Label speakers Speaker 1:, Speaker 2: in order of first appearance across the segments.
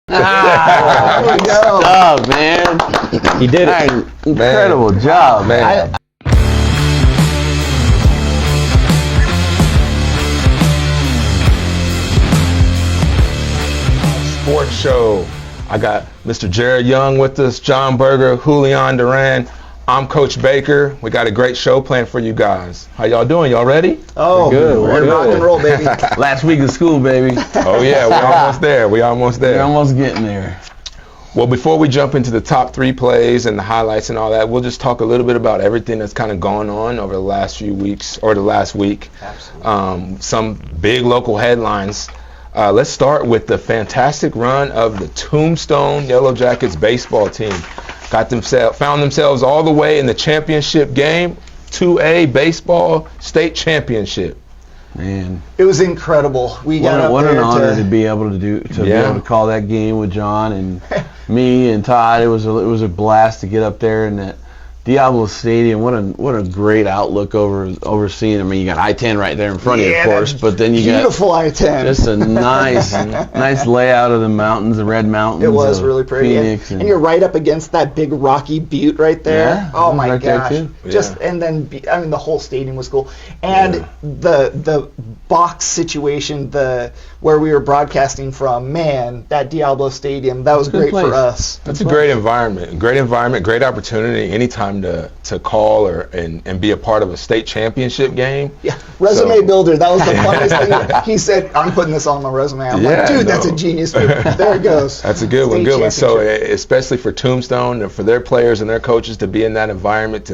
Speaker 1: Good stuff, man.
Speaker 2: He did it.
Speaker 1: Incredible job, man.
Speaker 3: Sports show. I got Mr. Jarad Young with us, John Berger, Julian, Duran. I'm Coach Baker. We got a great show planned for you guys. How y'all doing? Y'all ready?
Speaker 2: Oh,
Speaker 1: We're
Speaker 2: rock and roll, baby.
Speaker 1: Last week of school, baby.
Speaker 3: Oh yeah, we're almost there. We're almost there.
Speaker 1: We're almost getting there.
Speaker 3: Well, before we jump into the top 3 plays and the highlights and all that, we'll just talk a little bit about everything that's kind of gone on over the last few weeks or the last week.
Speaker 2: Absolutely.
Speaker 3: Some big local headlines. Let's start with the fantastic run of the Tombstone Yellow Jackets baseball team. Found themselves all the way in the championship game, 2A baseball state championship.
Speaker 1: Man,
Speaker 2: It was incredible. We got up
Speaker 1: what
Speaker 2: there
Speaker 1: an honor to be able to be able to call that game with John and me and Todd. It was a blast to get up there in that Diablo Stadium. What a great outlook overseeing. I mean, you got I-10 right there in front of you, of course, but then you got
Speaker 2: beautiful I-10.
Speaker 1: just a nice layout of the mountains, the red mountains.
Speaker 2: It was really pretty.
Speaker 1: Phoenix,
Speaker 2: and you're right up against that big rocky butte right there.
Speaker 1: Yeah,
Speaker 2: oh my
Speaker 1: right there
Speaker 2: gosh.
Speaker 1: too.
Speaker 2: And then the whole stadium was cool. And the box situation, where we were broadcasting from, man, that Diablo Stadium, that was great
Speaker 1: place.
Speaker 2: for us.
Speaker 3: That's a great environment, great opportunity anytime to call and be a part of a state championship game.
Speaker 2: Yeah, resume builder. That was the funnest thing. He said, "I'm putting this on my resume." I'm like, "Dude, that's a genius move." There it goes.
Speaker 3: That's a good one. Good one. So, especially for Tombstone and for their players and their coaches to be in that environment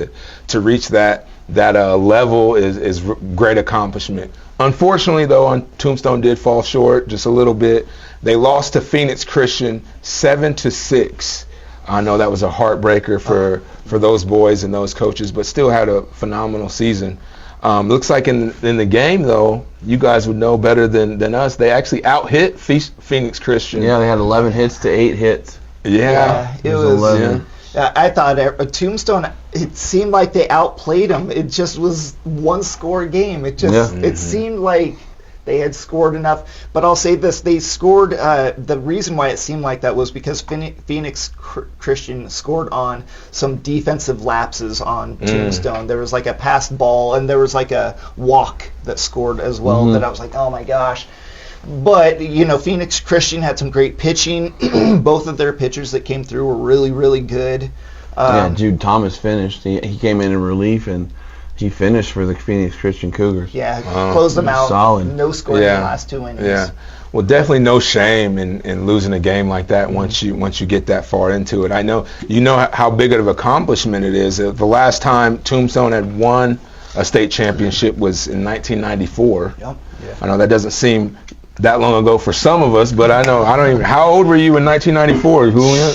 Speaker 3: to reach that level is great accomplishment. Unfortunately, though, Tombstone did fall short just a little bit. They lost to Phoenix Christian 7-6. I know that was a heartbreaker for those boys and those coaches, but still had a phenomenal season. Looks like in the game, though, you guys would know better than us. They actually out-hit Phoenix Christian.
Speaker 1: Yeah, they had 11 hits to 8 hits.
Speaker 3: Yeah,
Speaker 2: it was
Speaker 1: 11.
Speaker 2: I thought Tombstone, it seemed like they outplayed them. It just was one-score game. It seemed like they had scored enough. But I'll say this, they scored, the reason why it seemed like that was because Phoenix Christian scored on some defensive lapses on Tombstone. There was like a passed ball, and there was like a walk that scored as well, that I was like, oh my gosh. But, Phoenix Christian had some great pitching. Both of their pitchers that came through were really, really good.
Speaker 1: Jude Thomas finished. He came in relief, and he finished for the Phoenix Christian Cougars.
Speaker 2: Yeah, closed them out.
Speaker 1: Solid.
Speaker 2: No score in the last 2 innings.
Speaker 3: Yeah. Well, definitely no shame in losing a game like that once you get that far into it. I know how big of an accomplishment it is. The last time Tombstone had won a state championship was in 1994.
Speaker 2: Yep. Yeah.
Speaker 3: I know that doesn't seem that long ago for some of us, but I don't even. How old were you in 1994, Julian?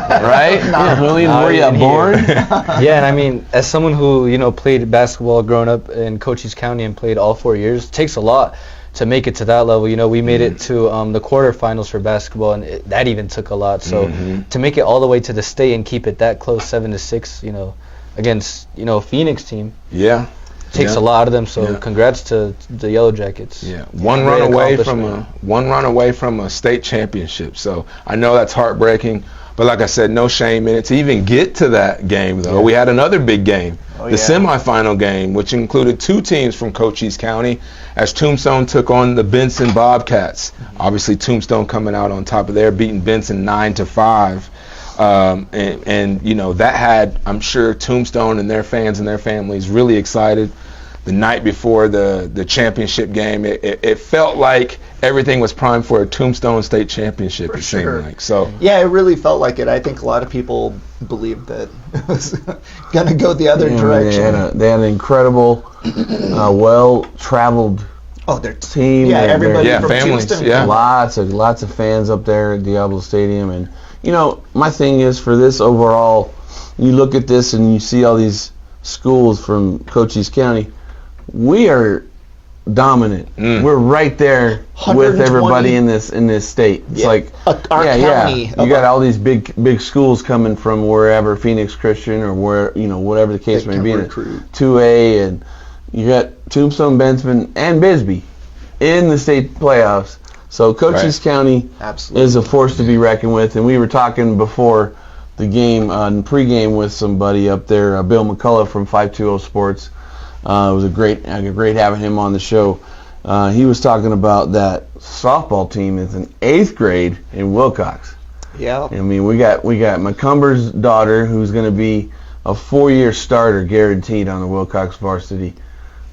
Speaker 1: Right? Yeah, Julian, were you born?
Speaker 4: Yeah, and I mean, as someone who played basketball growing up in Cochise County and played all 4 years, it takes a lot to make it to that level. We made it to the quarterfinals for basketball, and that even took a lot. So to make it all the way to the state and keep it that close, 7-6, against Phoenix team.
Speaker 3: Yeah.
Speaker 4: Takes a lot out of them, so congrats to the Yellow Jackets.
Speaker 3: Yeah, one run away from a state championship. So I know that's heartbreaking, but like I said, no shame in it. To even get to that game, though, we had another big game, the semifinal game, which included 2 teams from Cochise County, as Tombstone took on the Benson Bobcats. Obviously, Tombstone coming out on top of there, beating Benson 9-5. That had, I'm sure, Tombstone and their fans and their families really excited. The night before the championship game, it felt like everything was primed for a Tombstone state championship.
Speaker 2: For
Speaker 3: it
Speaker 2: sure.
Speaker 3: seemed like so.
Speaker 2: Yeah, it really felt like it. I think a lot of people believed that it was going to go the other direction.
Speaker 1: They had an incredible, well-traveled team.
Speaker 2: Yeah, everybody from
Speaker 3: families.
Speaker 2: Houston.
Speaker 3: Yeah.
Speaker 1: Lots of fans up there at Diablo Stadium, and my thing is for this overall, you look at this and you see all these schools from Cochise County. We are dominant. We're right there with everybody in this state. It's like
Speaker 2: our county.
Speaker 1: You got all these big schools coming from wherever, Phoenix Christian or whatever the case may be. 2A, and you got Tombstone, Benson, and Bisbee in the state playoffs. So Cochise County
Speaker 2: Absolutely.
Speaker 1: is a force to be reckoned with. And we were talking before the game, pregame with somebody up there, Bill McCullough from 520 Sports. It was a great having him on the show. He was talking about that softball team is in 8th grade in Wilcox.
Speaker 2: Yeah.
Speaker 1: I mean, we got McCumber's daughter, who's going to be a 4-year starter guaranteed on the Wilcox varsity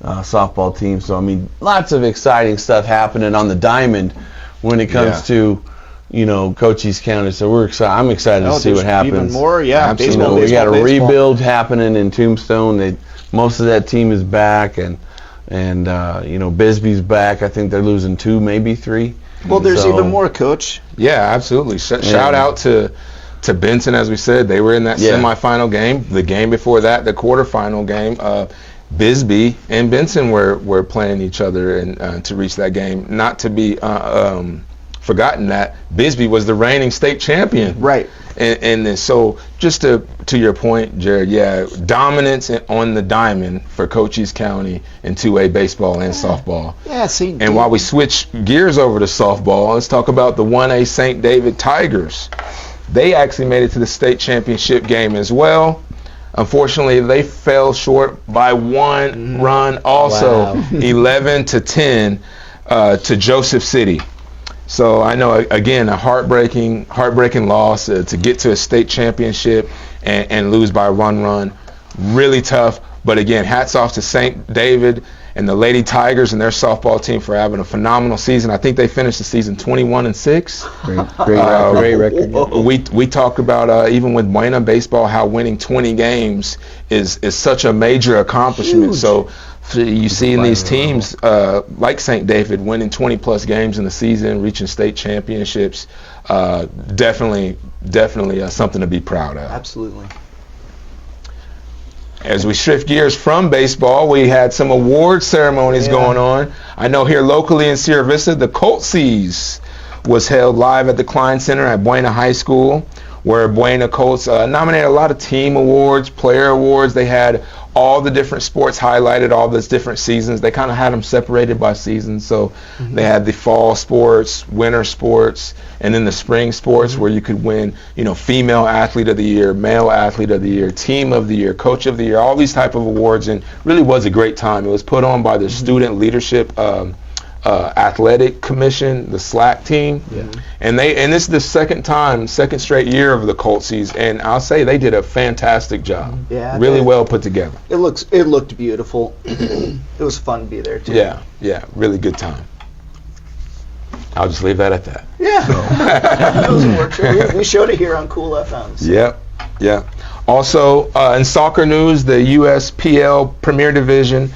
Speaker 1: softball team. So I mean, lots of exciting stuff happening on the diamond when it comes to Cochise County. So we're excited. I'm excited to see what happens.
Speaker 2: Even more, yeah.
Speaker 1: Baseball, we got a rebuild happening in Tombstone. Most of that team is back, and Bisbee's back. I think they're losing 2, maybe 3.
Speaker 2: Well, there's even more, Coach.
Speaker 3: Yeah, absolutely. Shout out to Benson, as we said. They were in that semifinal game. The game before that, the quarterfinal game, Bisbee and Benson were playing each other and to reach that game. Not to be forgotten that Bisbee was the reigning state champion.
Speaker 2: Right.
Speaker 3: And so just to your point, Jarad, dominance on the diamond for Cochise County in 2A baseball and softball.
Speaker 2: Yeah,
Speaker 3: And while we switch gears over to softball, let's talk about the 1A St. David Tigers. They actually made it to the state championship game as well. Unfortunately, they fell short by 1 run also, 11-10 to Joseph City. So I know, again, a heartbreaking loss to get to a state championship and lose by 1 run. Really tough. But again, hats off to St. David and the Lady Tigers and their softball team for having a phenomenal season. I think they finished the season 21-6.
Speaker 4: Great record.
Speaker 3: We talked about even with Buena baseball how winning 20 games is such a major accomplishment.
Speaker 2: Huge.
Speaker 3: So you see in these teams like St. David winning 20-plus games in the season, reaching state championships, definitely something to be proud of.
Speaker 2: Absolutely.
Speaker 3: As we shift gears from baseball, we had some award ceremonies going on. I know here locally in Sierra Vista, the Cochise was held live at the Klein Center at Buena High School, where Buena Colts nominated a lot of team awards, player awards. They had all the different sports highlighted, all those different seasons. They kind of had them separated by seasons. So they had the fall sports, winter sports, and then the spring sports where you could win, female athlete of the year, male athlete of the year, team of the year, coach of the year, all these type of awards. And really was a great time. It was put on by the Student Leadership Athletic Commission, the SLAC team, and this is the second straight year of the Coltsies, and I'll say they did a fantastic job.
Speaker 2: Yeah,
Speaker 3: really well put together.
Speaker 2: It looked beautiful. It was fun to be there too.
Speaker 3: Yeah, really good time. I'll just leave that at that.
Speaker 2: Yeah, that was a work show. We showed it here on Cool FM. So.
Speaker 3: Yeah. Also, in soccer news, the USPL Premier Division.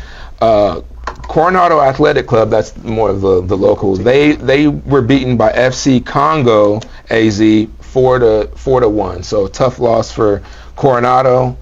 Speaker 3: Coronado Athletic Club, that's more of the local. They were beaten by FC Congo AZ 4-1. So tough loss for Coronado.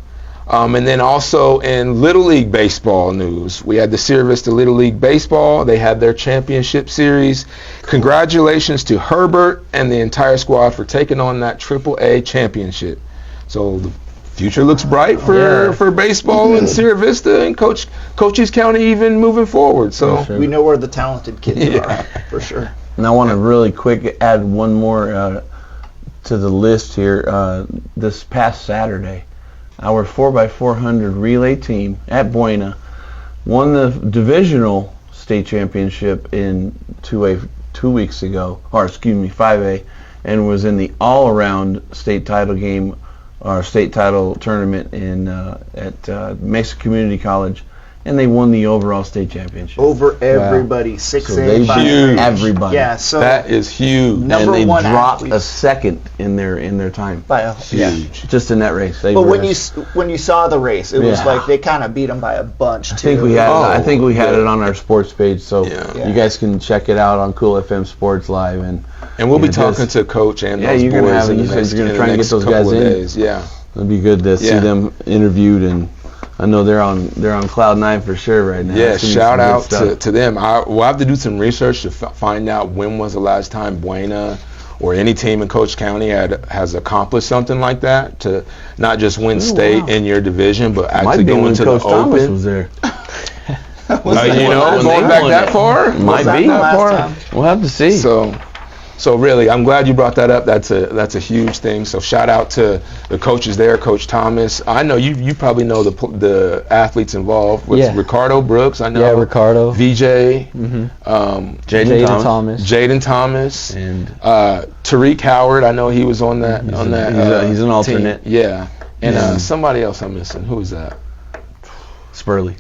Speaker 3: And then also in Little League baseball news, we had the Sierra Vista Little League baseball. They had their championship series. Congratulations to Herbert and the entire squad for taking on that AAA championship. So the future looks bright for baseball in Sierra Vista and Cochise County even moving forward. So
Speaker 2: we know where the talented kids are, for sure.
Speaker 1: And I want to really quick add one more to the list here. This past Saturday, our 4x400 relay team at Buena won the divisional state championship in 2A 2 weeks ago, 5A, and was in the all-around state title game, our state title tournament at Mesa Community College, and they won the overall state championship.
Speaker 2: Over everybody, 6A,
Speaker 1: so they
Speaker 2: 5A.
Speaker 1: Everybody.
Speaker 2: Yeah, so
Speaker 3: that is huge.
Speaker 1: And they
Speaker 2: one
Speaker 1: dropped
Speaker 2: athlete.
Speaker 1: a second in their time.
Speaker 2: By a,
Speaker 3: Huge.
Speaker 1: Just in that race.
Speaker 2: But when you saw the race, it was like they kind of beat them by a bunch too.
Speaker 1: I think we had it on our sports page, so you guys can check it out on Cool FM Sports Live, and
Speaker 3: we'll be talking to Coach and those
Speaker 1: you're
Speaker 3: boys
Speaker 1: gonna have
Speaker 3: in
Speaker 1: you
Speaker 3: the
Speaker 1: said
Speaker 3: next,
Speaker 1: you're gonna try and get those guys in.
Speaker 3: Days. Yeah,
Speaker 1: it'd be good to see them interviewed, and I know they're on cloud 9 for sure right now.
Speaker 3: Yeah, shout out to them. We'll have to do some research to find out when was the last time Buena or any team in Coach County has accomplished something like that, to not just win state in your division, but actually go into
Speaker 1: Coach
Speaker 3: the
Speaker 1: Thomas
Speaker 3: Open.
Speaker 1: was there.
Speaker 3: Going back that far?
Speaker 1: Might be.
Speaker 3: That far?
Speaker 1: We'll have to see.
Speaker 3: So really, I'm glad you brought that up. That's a huge thing. So shout out to the coaches there, Coach Thomas. I know you probably know the athletes involved. With Ricardo Brooks, I know.
Speaker 4: Yeah, Ricardo.
Speaker 3: VJ.
Speaker 4: Jaden Thomas.
Speaker 3: And Tariq Howard. I know he was on that.
Speaker 1: He's an alternate.
Speaker 3: Team. Yeah. And somebody else I'm missing. Who is that?
Speaker 1: Spurley.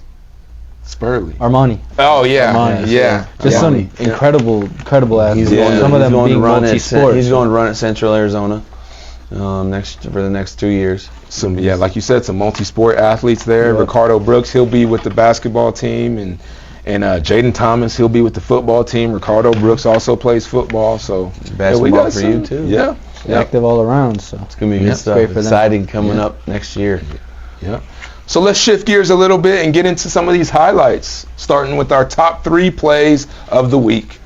Speaker 4: Armani.
Speaker 3: Oh yeah,
Speaker 4: Armani.
Speaker 3: yeah.
Speaker 4: Just some incredible athletes. Some of them being multi-sport.
Speaker 1: He's going to run at Central Arizona for the next 2 years.
Speaker 3: Like you said, some multi-sport athletes there. Yeah. Ricardo Brooks, he'll be with the basketball team, and Jaden Thomas, he'll be with the football team. Ricardo Brooks also plays football, so
Speaker 1: basketball for you too.
Speaker 3: Yeah,
Speaker 4: active all around. So
Speaker 1: it's gonna be good stuff. Exciting coming up next year.
Speaker 3: Yeah. So let's shift gears a little bit and get into some of these highlights, starting with our top 3 plays of the week.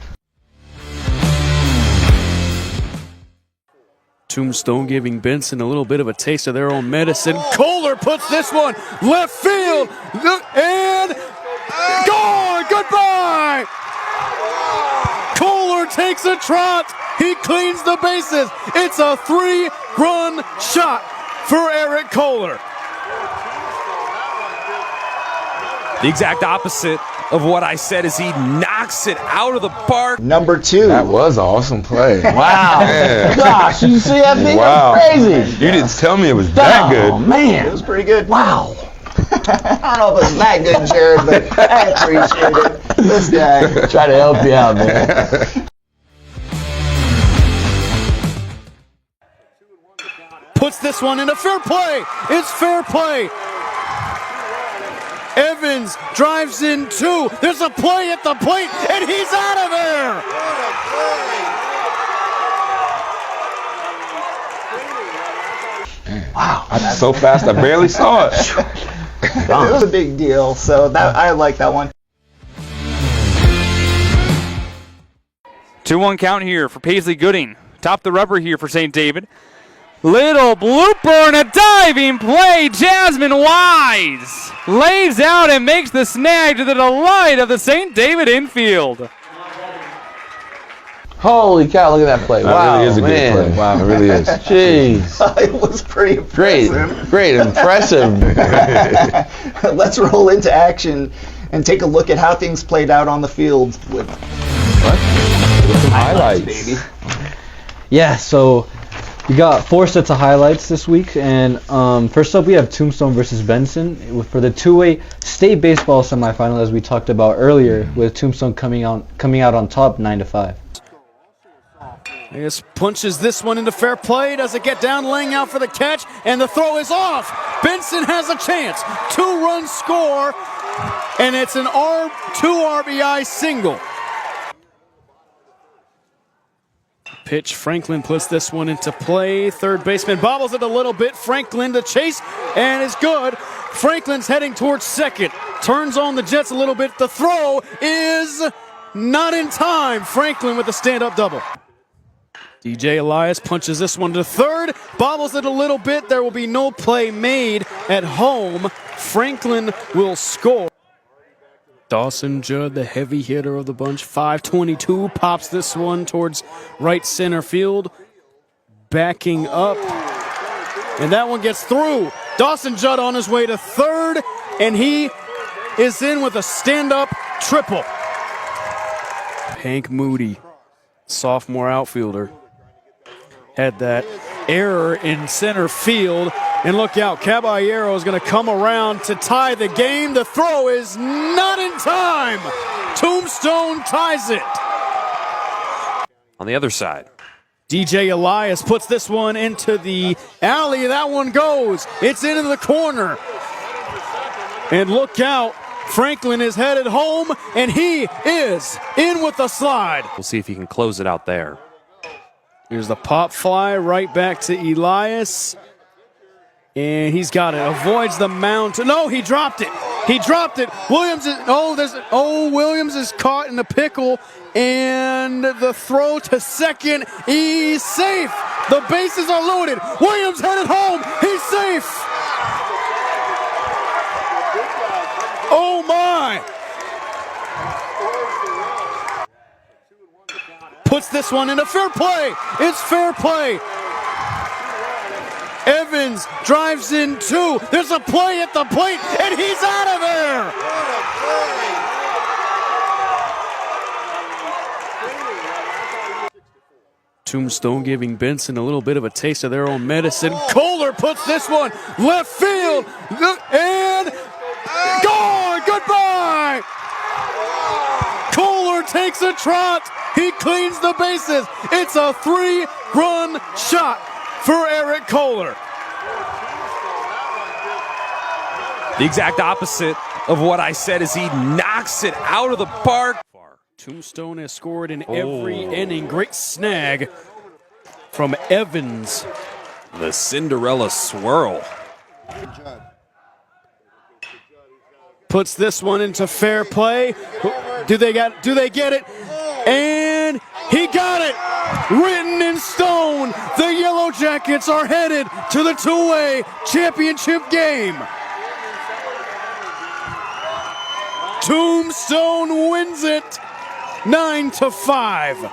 Speaker 5: Tombstone giving Benson a little bit of a taste of their own medicine. Kohler puts this one left field and gone. Goodbye. Kohler takes a trot. He cleans the bases. It's a 3-run shot for Eric Kohler. The exact opposite of what I said is he knocks it out of the park.
Speaker 2: Number 2.
Speaker 3: That was an awesome play.
Speaker 1: Wow. Gosh, you see that thing?
Speaker 3: Wow.
Speaker 1: That's crazy.
Speaker 3: You didn't tell me it was that good.
Speaker 1: Oh, man.
Speaker 2: It was pretty good.
Speaker 1: Wow.
Speaker 2: I don't know if it was that good, Jarad, but I appreciate it. This guy.
Speaker 1: Try to help you out, man.
Speaker 5: Puts this one into fair play. It's fair play. Evans drives in 2. There's a play at the plate, and he's out of there.
Speaker 3: Wow, that's so fast. I barely saw it.
Speaker 2: It was a big deal, so I like that one.
Speaker 6: 2-1 count here for Paisley Gooding. Top the rubber here for St. David. Little blooper and a diving play. Jasmine Wise lays out and makes the snag to the delight of the St. David infield.
Speaker 1: Holy cow, look at that play. Wow,
Speaker 3: really is a good play.
Speaker 1: Wow, it really is. Jeez.
Speaker 2: It was pretty impressive.
Speaker 1: Great, impressive.
Speaker 2: Let's roll into action and take a look at how things played out on the field with
Speaker 3: some highlights. Baby.
Speaker 4: Yeah, so we got 4 sets of highlights this week, and first up we have Tombstone versus Benson for the 2A state baseball semifinal, as we talked about earlier, with Tombstone coming out on top 9-5.
Speaker 5: I guess punches this one into fair play. Does it get down, laying out for the catch, and the throw is off. Benson has a chance. 2-run score, and it's an 2 RBI single. Pitch, Franklin puts this one into play. Third baseman bobbles it a little bit. Franklin to chase, and it's good. Franklin's heading towards second. Turns on the Jets a little bit. The throw is not in time. Franklin with a stand-up double. DJ Elias punches this one to third. Bobbles it a little bit. There will be no play made at home. Franklin will score. Dawson Judd, the heavy hitter of the bunch, 522, pops this one towards right center field. Backing up, and that one gets through. Dawson Judd on his way to third, and he is in with a stand-up triple. Hank Moody, sophomore outfielder, had that error in center field. And look out, Caballero is going to come around to tie the game. The throw is not in time. Tombstone ties it.
Speaker 6: On the other side,
Speaker 5: DJ Elias puts this one into the alley. That one goes. It's into the corner. And look out, Franklin is headed home, and he is in with the slide.
Speaker 6: we'll see if he can close it out there.
Speaker 5: Here's the pop fly right back to Elias. And he's got it. Avoids the mound. No, he dropped it. He dropped it. Williams is caught in the pickle. And the throw to second. He's safe. The bases are loaded. Williams headed home. He's safe. Oh my. puts this one into fair play. It's fair play. Evans drives in 2. There's a play at the plate, and he's out of there. Tombstone giving Benson a little bit of a taste of their own medicine. Kohler puts this one left field, and gone. Goodbye. Kohler takes a trot. He cleans the bases. It's a 3-run shot for Eric Kohler.
Speaker 7: The exact opposite of what I said is he knocks it out of the park.
Speaker 5: Tombstone has scored in every inning. Great snag from Evans.
Speaker 7: The Cinderella swirl.
Speaker 5: Puts this one into fair play. Do they get it? And he got it. Written in stone. The Yellow Jackets are headed to the two-way championship game. Tombstone wins it 9-5.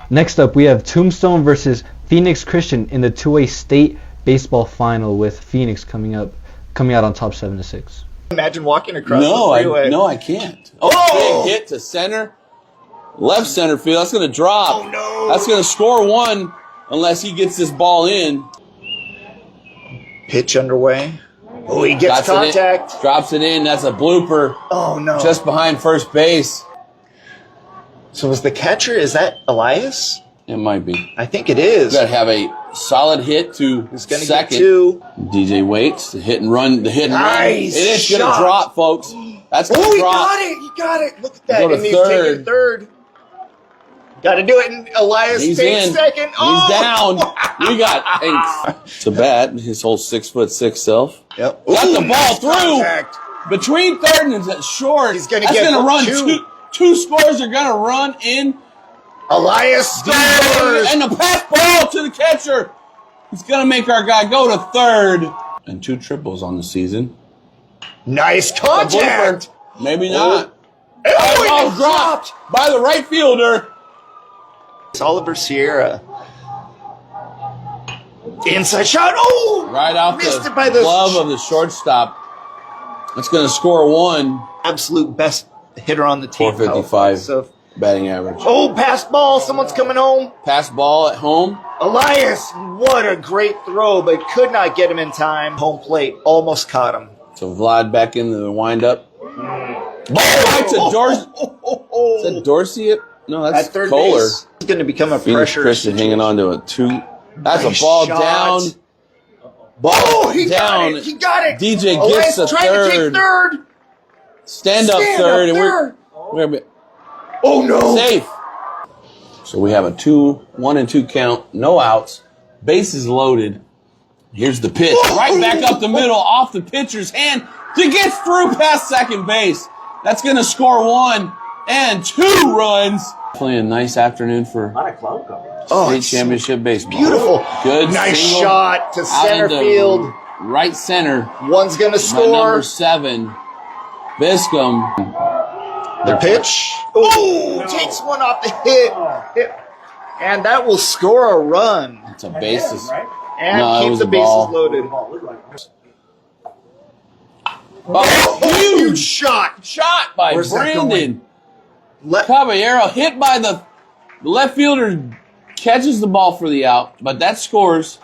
Speaker 4: Next up, we have Tombstone versus Phoenix Christian in the 2A state baseball final, with Phoenix coming out on top 7-6.
Speaker 2: Imagine walking across the freeway.
Speaker 1: I can't. Oh, big hit to center. Left center field. That's going to drop.
Speaker 2: Oh, no.
Speaker 1: That's going to score 1 unless he gets this ball in.
Speaker 2: Pitch underway. Oh, he gets contact.
Speaker 1: Drops it in. That's a blooper.
Speaker 2: Oh, no.
Speaker 1: Just behind first base.
Speaker 2: So was the catcher, is that Elias?
Speaker 1: It might be.
Speaker 2: I think it is.
Speaker 1: You got to have a solid hit to
Speaker 2: He's gonna
Speaker 1: second.
Speaker 2: Get 2.
Speaker 1: DJ waits. The hit and run.
Speaker 2: Nice
Speaker 1: It is going to
Speaker 2: shot.
Speaker 1: drop, folks. That's going to
Speaker 2: He
Speaker 1: drop.
Speaker 2: got it. He got it. Look at that.
Speaker 1: Go to
Speaker 2: And he's taking third. Got to do it. And Elias
Speaker 1: He's
Speaker 2: takes
Speaker 1: in.
Speaker 2: second.
Speaker 1: He's down. We got to bat his whole 6'6" self.
Speaker 2: Yep.
Speaker 1: Got the ball through
Speaker 2: Contact.
Speaker 1: between third and short.
Speaker 2: He's gonna
Speaker 1: That's
Speaker 2: get
Speaker 1: gonna run
Speaker 2: 2.
Speaker 1: Two scores are gonna run in.
Speaker 2: Elias scores.
Speaker 1: And the pass ball to the catcher. He's gonna make our guy go to third. And 2 triples on the season.
Speaker 2: Nice contact.
Speaker 1: Maybe not.
Speaker 2: Oh,
Speaker 1: Ball
Speaker 2: it
Speaker 1: dropped by the right fielder.
Speaker 2: It's Oliver Sierra. Inside shot. Oh!
Speaker 1: Right off
Speaker 2: Missed
Speaker 1: the
Speaker 2: it by the
Speaker 1: glove of the shortstop. That's going to score 1.
Speaker 2: Absolute best hitter on the team.
Speaker 1: 455
Speaker 2: So,
Speaker 1: batting average.
Speaker 2: oh, pass ball. Someone's coming home.
Speaker 1: Pass ball at home.
Speaker 2: Elias, what a great throw, but could not get him in time. Home plate, almost caught him.
Speaker 1: So Vlad back into the windup. Back to Dorsey. Is that Dorsey? No, that's
Speaker 2: At third
Speaker 1: Kohler.
Speaker 2: base. It's going to become a
Speaker 1: Phoenix
Speaker 2: pressure
Speaker 1: Christian hanging on to a 2. That's
Speaker 2: Nice
Speaker 1: a ball
Speaker 2: shot.
Speaker 1: down. Ball
Speaker 2: Oh, he
Speaker 1: down.
Speaker 2: got it. He got it.
Speaker 1: DJ
Speaker 2: Elias
Speaker 1: gets the
Speaker 2: trying to take
Speaker 1: third.
Speaker 2: third.
Speaker 1: Stand up
Speaker 2: Stand
Speaker 1: third.
Speaker 2: up
Speaker 1: And
Speaker 2: third.
Speaker 1: we're
Speaker 2: Oh, no.
Speaker 1: safe. So we have a 1 and 2 count. No outs. Bases loaded. Here's the pitch. Right back up the middle off the pitcher's hand. He gets through past second base. That's going to score 1 and 2 runs. Playing a nice afternoon for state championship baseball.
Speaker 2: Beautiful.
Speaker 1: Good
Speaker 2: Nice
Speaker 1: single
Speaker 2: shot to
Speaker 1: out
Speaker 2: center
Speaker 1: into
Speaker 2: field.
Speaker 1: Right center.
Speaker 2: One's going to
Speaker 1: My
Speaker 2: score.
Speaker 1: number 7. Biscombe.
Speaker 2: The pitch. Oh, takes one off the hit. And that will score a run.
Speaker 1: It's a bases.
Speaker 2: And
Speaker 1: No, it
Speaker 2: keep
Speaker 1: was
Speaker 2: the
Speaker 1: a
Speaker 2: bases
Speaker 1: ball.
Speaker 2: loaded.
Speaker 1: Oh,
Speaker 2: Huge shot.
Speaker 1: shot by
Speaker 2: Where's that
Speaker 1: Brandon
Speaker 2: Let,
Speaker 1: Caballero, hit by the left fielder, catches the ball for the out, but that scores.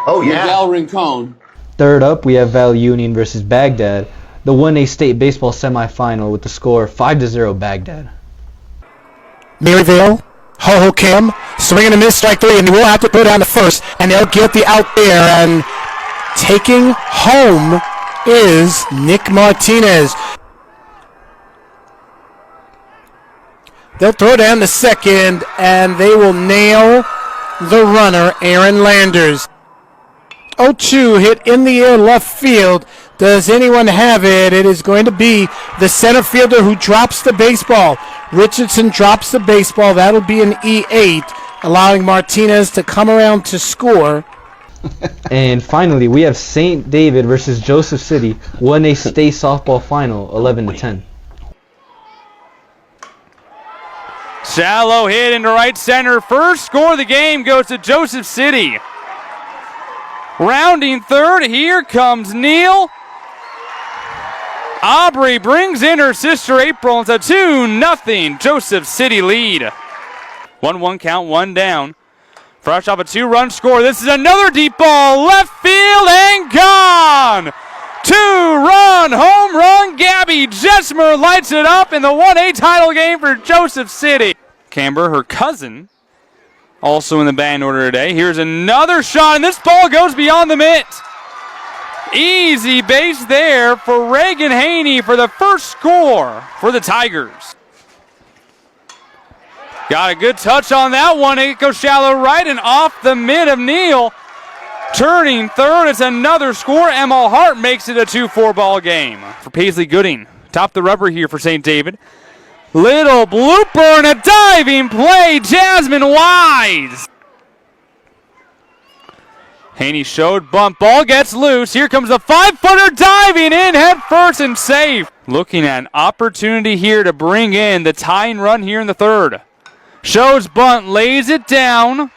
Speaker 2: oh, yeah.
Speaker 1: Miguel Rincon.
Speaker 4: Third up, we have Valley Union versus Baghdad, the 1A state baseball semifinal, with the score 5-0 Baghdad.
Speaker 8: Maryville, Hohokim, swing and a miss, strike 3, and they will have to put on the first, and they'll get the out there, and taking home is Nick Martinez. They'll throw down the second, and they will nail the runner, Aaron Landers. 0-2 hit in the air left field. Does anyone have it? It is going to be the center fielder who drops the baseball. Richardson drops the baseball. That'll be an E8, allowing Martinez to come around to score.
Speaker 4: And finally, we have St. David versus Joseph City, 1A state softball final, 11-10.
Speaker 6: Shallow hit into right center. First score of the game goes to Joseph City. Rounding third, here comes Neal. Aubrey brings in her sister April. It's a 2-0 Joseph City lead. 1-1 count, one down. Fresh off a 2-run score. This is another deep ball. Left field and gone. 2-run home run. Gabby Jesmer lights it up in the 1A title game for Joseph City. Camber, her cousin, also in the batting order today. Here's another shot, and this ball goes beyond the mitt. Easy base there for Reagan Haney for the first score for the Tigers. Got a good touch on that one. It goes shallow right and off the mid of Neal. Turning third, it's another score. Emma Hart makes it a 2-4 ball game. For Paisley Gooding, top the rubber here for St. David. Little blooper and a diving play, Jasmine Wise. Haney showed, bunt, ball gets loose. Here comes the 5-footer diving in head first and safe. Looking at an opportunity here to bring in the tying run here in the third. Shows bunt, lays it down.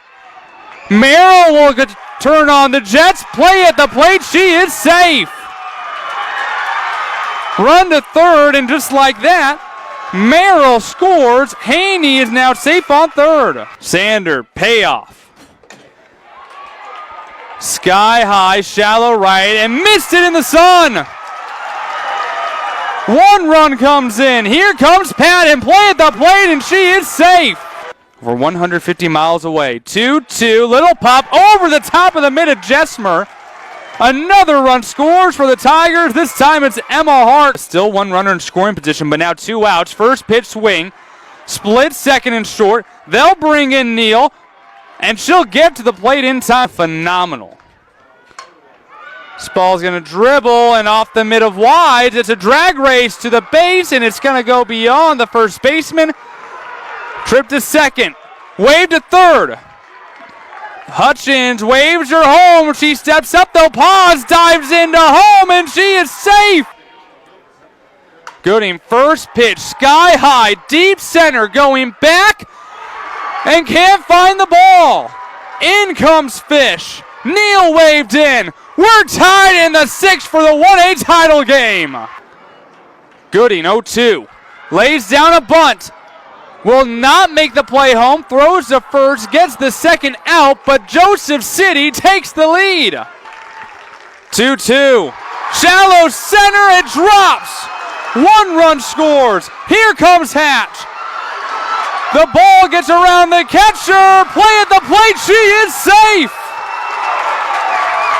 Speaker 6: Merrill will turn on the Jets. Play at the plate. She is safe. Run to third, and just like that, Merrill scores. Haney is now safe on third. Sander, payoff. Sky high, shallow right, and missed it in the sun. 1 run comes in. Here comes Pat, and play at the plate, and she is safe. Over 150 miles away. 2-2, little pop over the top of the mid of Jesmer. Another run scores for the Tigers. This time it's Emma Hart. Still 1 runner in scoring position, but now 2 outs. First pitch swing. Split second and short. They'll bring in Neal, and she'll get to the plate in time. Phenomenal. This ball's going to dribble and off the mid of Wise. It's a drag race to the base, and it's going to go beyond the first baseman. Trip to second. Wave to third. Hutchins waves her home. She steps up, they'll pause, dives into home, and she is safe. Gooding, first pitch, sky high, deep center, going back, and can't find the ball. In comes Fish. Neal waved in. We're tied in the 6th for the 1A title game. Gooding, 0-2. Lays down a bunt. Will not make the play home. Throws to first, gets the second out, but Joseph City takes the lead. 2-2. Shallow center, it drops. 1 run scores. Here comes Hatch. The ball gets around the catcher. Play at the plate. She is safe.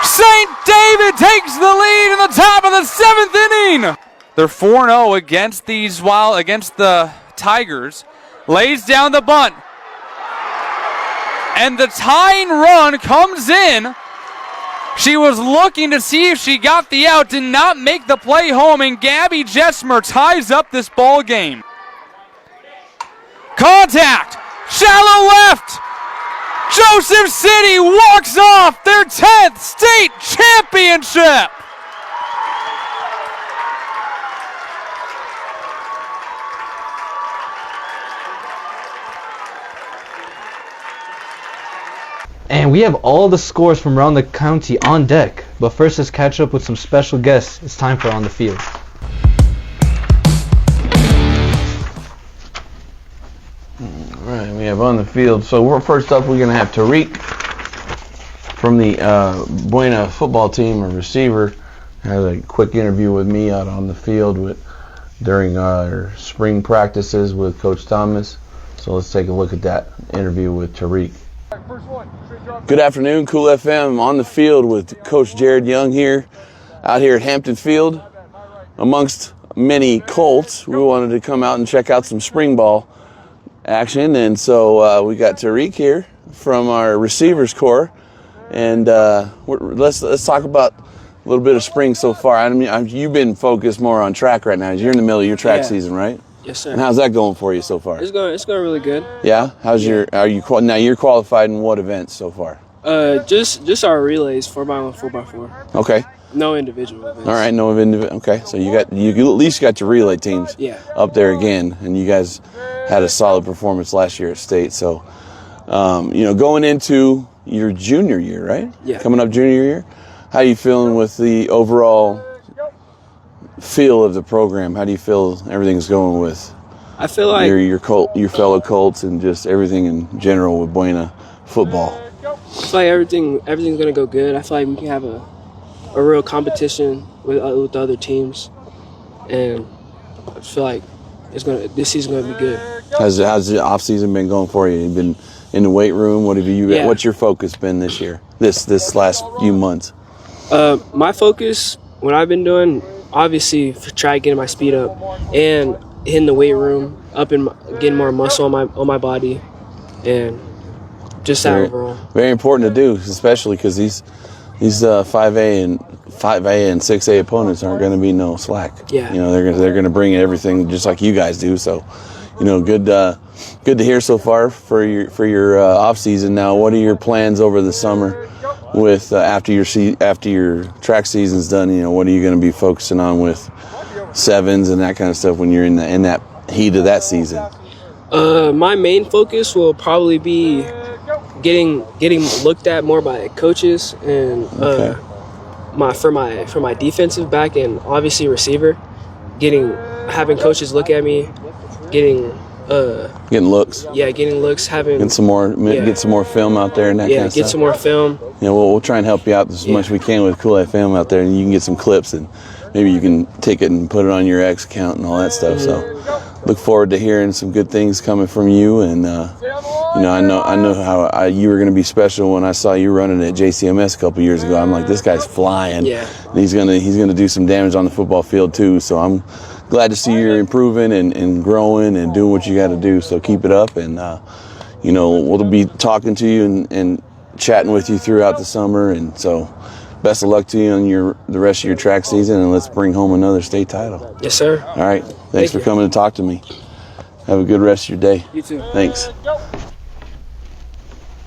Speaker 6: St. David takes the lead in the top of the 7th inning. They're 4-0 against the Tigers. Lays down the bunt. And the tying run comes in. She was looking to see if she got the out, did not make the play home, and Gabby Jesmer ties up this ball game. Contact, shallow left. Joseph City walks off their 10th state championship.
Speaker 4: And we have all the scores from around the county on deck. But first, let's catch up with some special guests. It's time for On the Field.
Speaker 1: All right, we have On the Field. So first up, we're going to have Tariq from the Buena football team, a receiver. Had a quick interview with me out on the field during our spring practices with Coach Thomas. So let's take a look at that interview with Tariq. Good afternoon, Cool FM. On the field with Coach Jarad Young here, out here at Hampton Field. Amongst many Colts, we wanted to come out and check out some spring ball action, and so we got Tariq here from our receivers corps, and let's talk about a little bit of spring so far. I mean, you've been focused more on track right now. You're in the middle of your track season, right?
Speaker 9: Yes, sir.
Speaker 1: And how's that going for you so far?
Speaker 9: It's going really good.
Speaker 1: Yeah? You're qualified in what events so far?
Speaker 9: Just our relays, 4x1, 4x4.
Speaker 1: Okay.
Speaker 9: No individual events.
Speaker 1: All right, no individual. Okay, so you at least got your relay teams up there again, and you guys had a solid performance last year at state. So, going into your junior year, right?
Speaker 9: Yeah.
Speaker 1: Coming up junior year, how are you feeling with the overall feel of the program? How do you feel everything's going with?
Speaker 9: I feel like
Speaker 1: your fellow Colts, and just everything in general with Buena football.
Speaker 9: I feel like everything's gonna go good. I feel like we can have a real competition with the other teams, and I feel like this season's gonna be good.
Speaker 1: How's the off season been going for you? You've been in the weight room. What's your focus been this year? This last few months?
Speaker 9: My focus, what I've been doing, obviously try getting my speed up and hitting the weight room up and getting more muscle on my body, and just that overall. Very
Speaker 1: important to do, especially because these 5A and 6A opponents aren't going to be no slack.
Speaker 9: Yeah.
Speaker 1: They're going to bring everything just like you guys do. So, good to hear so far for your off season. Now, what are your plans over the summer with after your track season's done? What are you going to be focusing on with sevens and that kind of stuff when you're in that heat of that season?
Speaker 9: My main focus will probably be getting looked at more by coaches, and for my defensive back and obviously receiver, having coaches look at me, getting
Speaker 1: looks.
Speaker 9: Yeah, getting looks,
Speaker 1: get some more film out there and that kind of stuff.
Speaker 9: Yeah, get some more film.
Speaker 1: We'll try and help you out as much as we can with Cool FM out there, and you can get some clips, and maybe you can take it and put it on your X account and all that stuff. So look forward to hearing some good things coming from you, and I know how you were going to be special when I saw you running at JCMS a couple years ago. I'm like, this guy's flying.
Speaker 9: Yeah.
Speaker 1: And he's gonna do some damage on the football field too. So I'm glad to see you're improving and growing and doing what you got to do. So keep it up, and we'll be talking to you and chatting with you throughout the summer. And so best of luck to you on the rest of your track season, and let's bring home another state title.
Speaker 9: Yes, sir.
Speaker 1: All right. Thanks for coming to talk to me. Have a good rest of your day.
Speaker 9: You too.
Speaker 1: Thanks.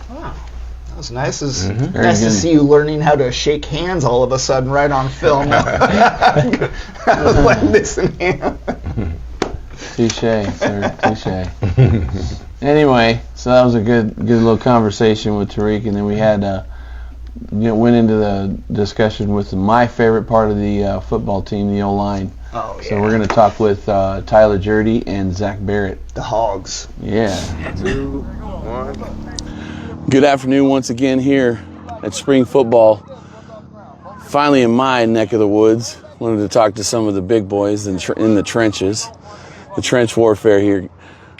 Speaker 2: That was nice. Nice to see you learning how to shake hands all of a sudden right on film. Like this in hand.
Speaker 1: Touche, sir. Touche. Anyway, so that was a good little conversation with Tariq, and then we had went into the discussion with my favorite part of the football team, the O-line.
Speaker 2: Oh, yeah.
Speaker 1: So we're going to talk with Tyler Jarad and Zach Barrett.
Speaker 2: The Hogs.
Speaker 1: Yeah. 2, 1. Good afternoon once again here at spring football. Finally in my neck of the woods. Wanted to talk to some of the big boys in the trenches. The trench warfare here.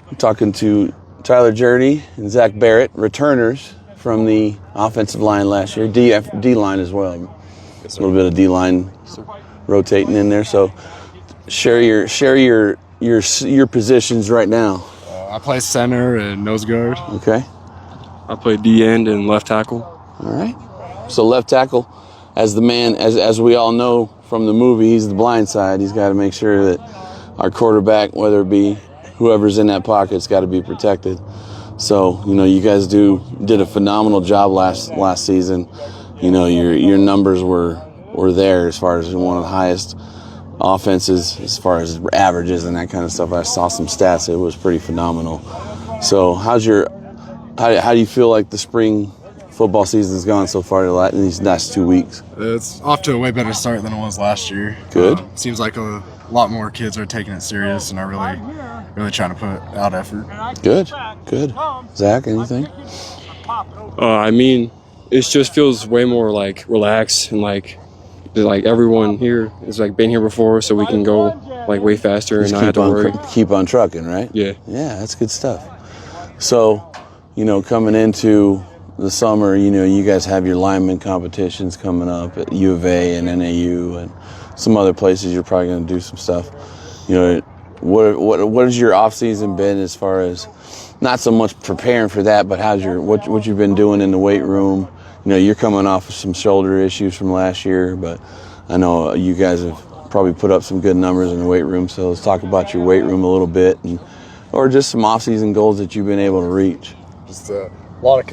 Speaker 1: I'm talking to Tyler Jarad and Zach Barrett, returners from the offensive line last year. D-line as well. Yes, a little bit of D-line rotating in there. So share your positions right now.
Speaker 10: I play center and nose guard.
Speaker 1: Okay.
Speaker 10: I play D-end and left tackle.
Speaker 1: All right. So left tackle, as the man, as we all know from the movie, he's the blind side. He's got to make sure that our quarterback, whether it be whoever's in that pocket's got to be protected. So, you guys did a phenomenal job last season. Your numbers were there as far as one of the highest offenses as far as averages and that kind of stuff. I saw some stats. It was pretty phenomenal. So how do you feel like the spring football season's gone so far in these last 2 weeks?
Speaker 10: It's off to a way better start than it was last year.
Speaker 1: Good.
Speaker 10: Seems like a lot more kids are taking it serious and are really trying to put out effort.
Speaker 1: Good. Zach, anything?
Speaker 11: It just feels way more like relaxed, and like everyone here is like been here before, so we can go like way faster and not have to worry.
Speaker 1: Keep on trucking, right?
Speaker 11: Yeah.
Speaker 1: Yeah, that's good stuff. So, coming into the summer, you guys have your lineman competitions coming up at U of A and NAU and some other places. You're probably going to do some stuff. What has your off season been as far as not so much preparing for that, but what you've been doing in the weight room? You're coming off of some shoulder issues from last year, but I know you guys have probably put up some good numbers in the weight room. So let's talk about your weight room a little bit, or just some off season goals that you've been able to reach.
Speaker 10: Just a lot of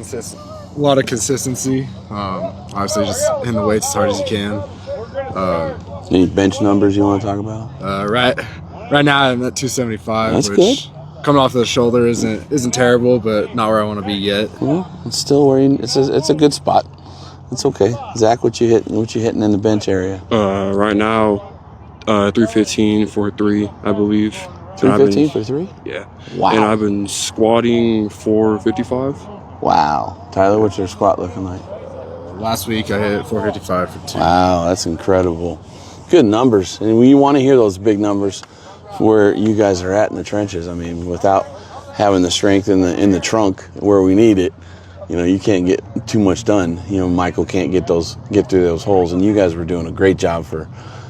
Speaker 10: lot of consistency. Obviously, just hitting the weights as hard as you can.
Speaker 1: Any bench numbers you want to talk about?
Speaker 10: Right now I'm at 275.
Speaker 1: That's
Speaker 10: which,
Speaker 1: good.
Speaker 10: Coming off the shoulder isn't terrible, but not where I want to be yet.
Speaker 1: Well, it's still where it's a good spot. It's okay. Zach, what you hitting in the bench area?
Speaker 11: Right now, 315 for 3, I believe.
Speaker 1: 315 for 3?
Speaker 11: Yeah.
Speaker 1: Wow.
Speaker 11: And I've been squatting 455.
Speaker 1: Wow. Tyler, what's your squat looking like?
Speaker 10: Last week I hit 455 for 2.
Speaker 1: Wow, that's incredible. Good numbers. And we want to hear those big numbers where you guys are at in the trenches. I mean, without having the strength in the trunk where we need it, you can't get too much done. Michael can't get through those holes, and you guys were doing a great job for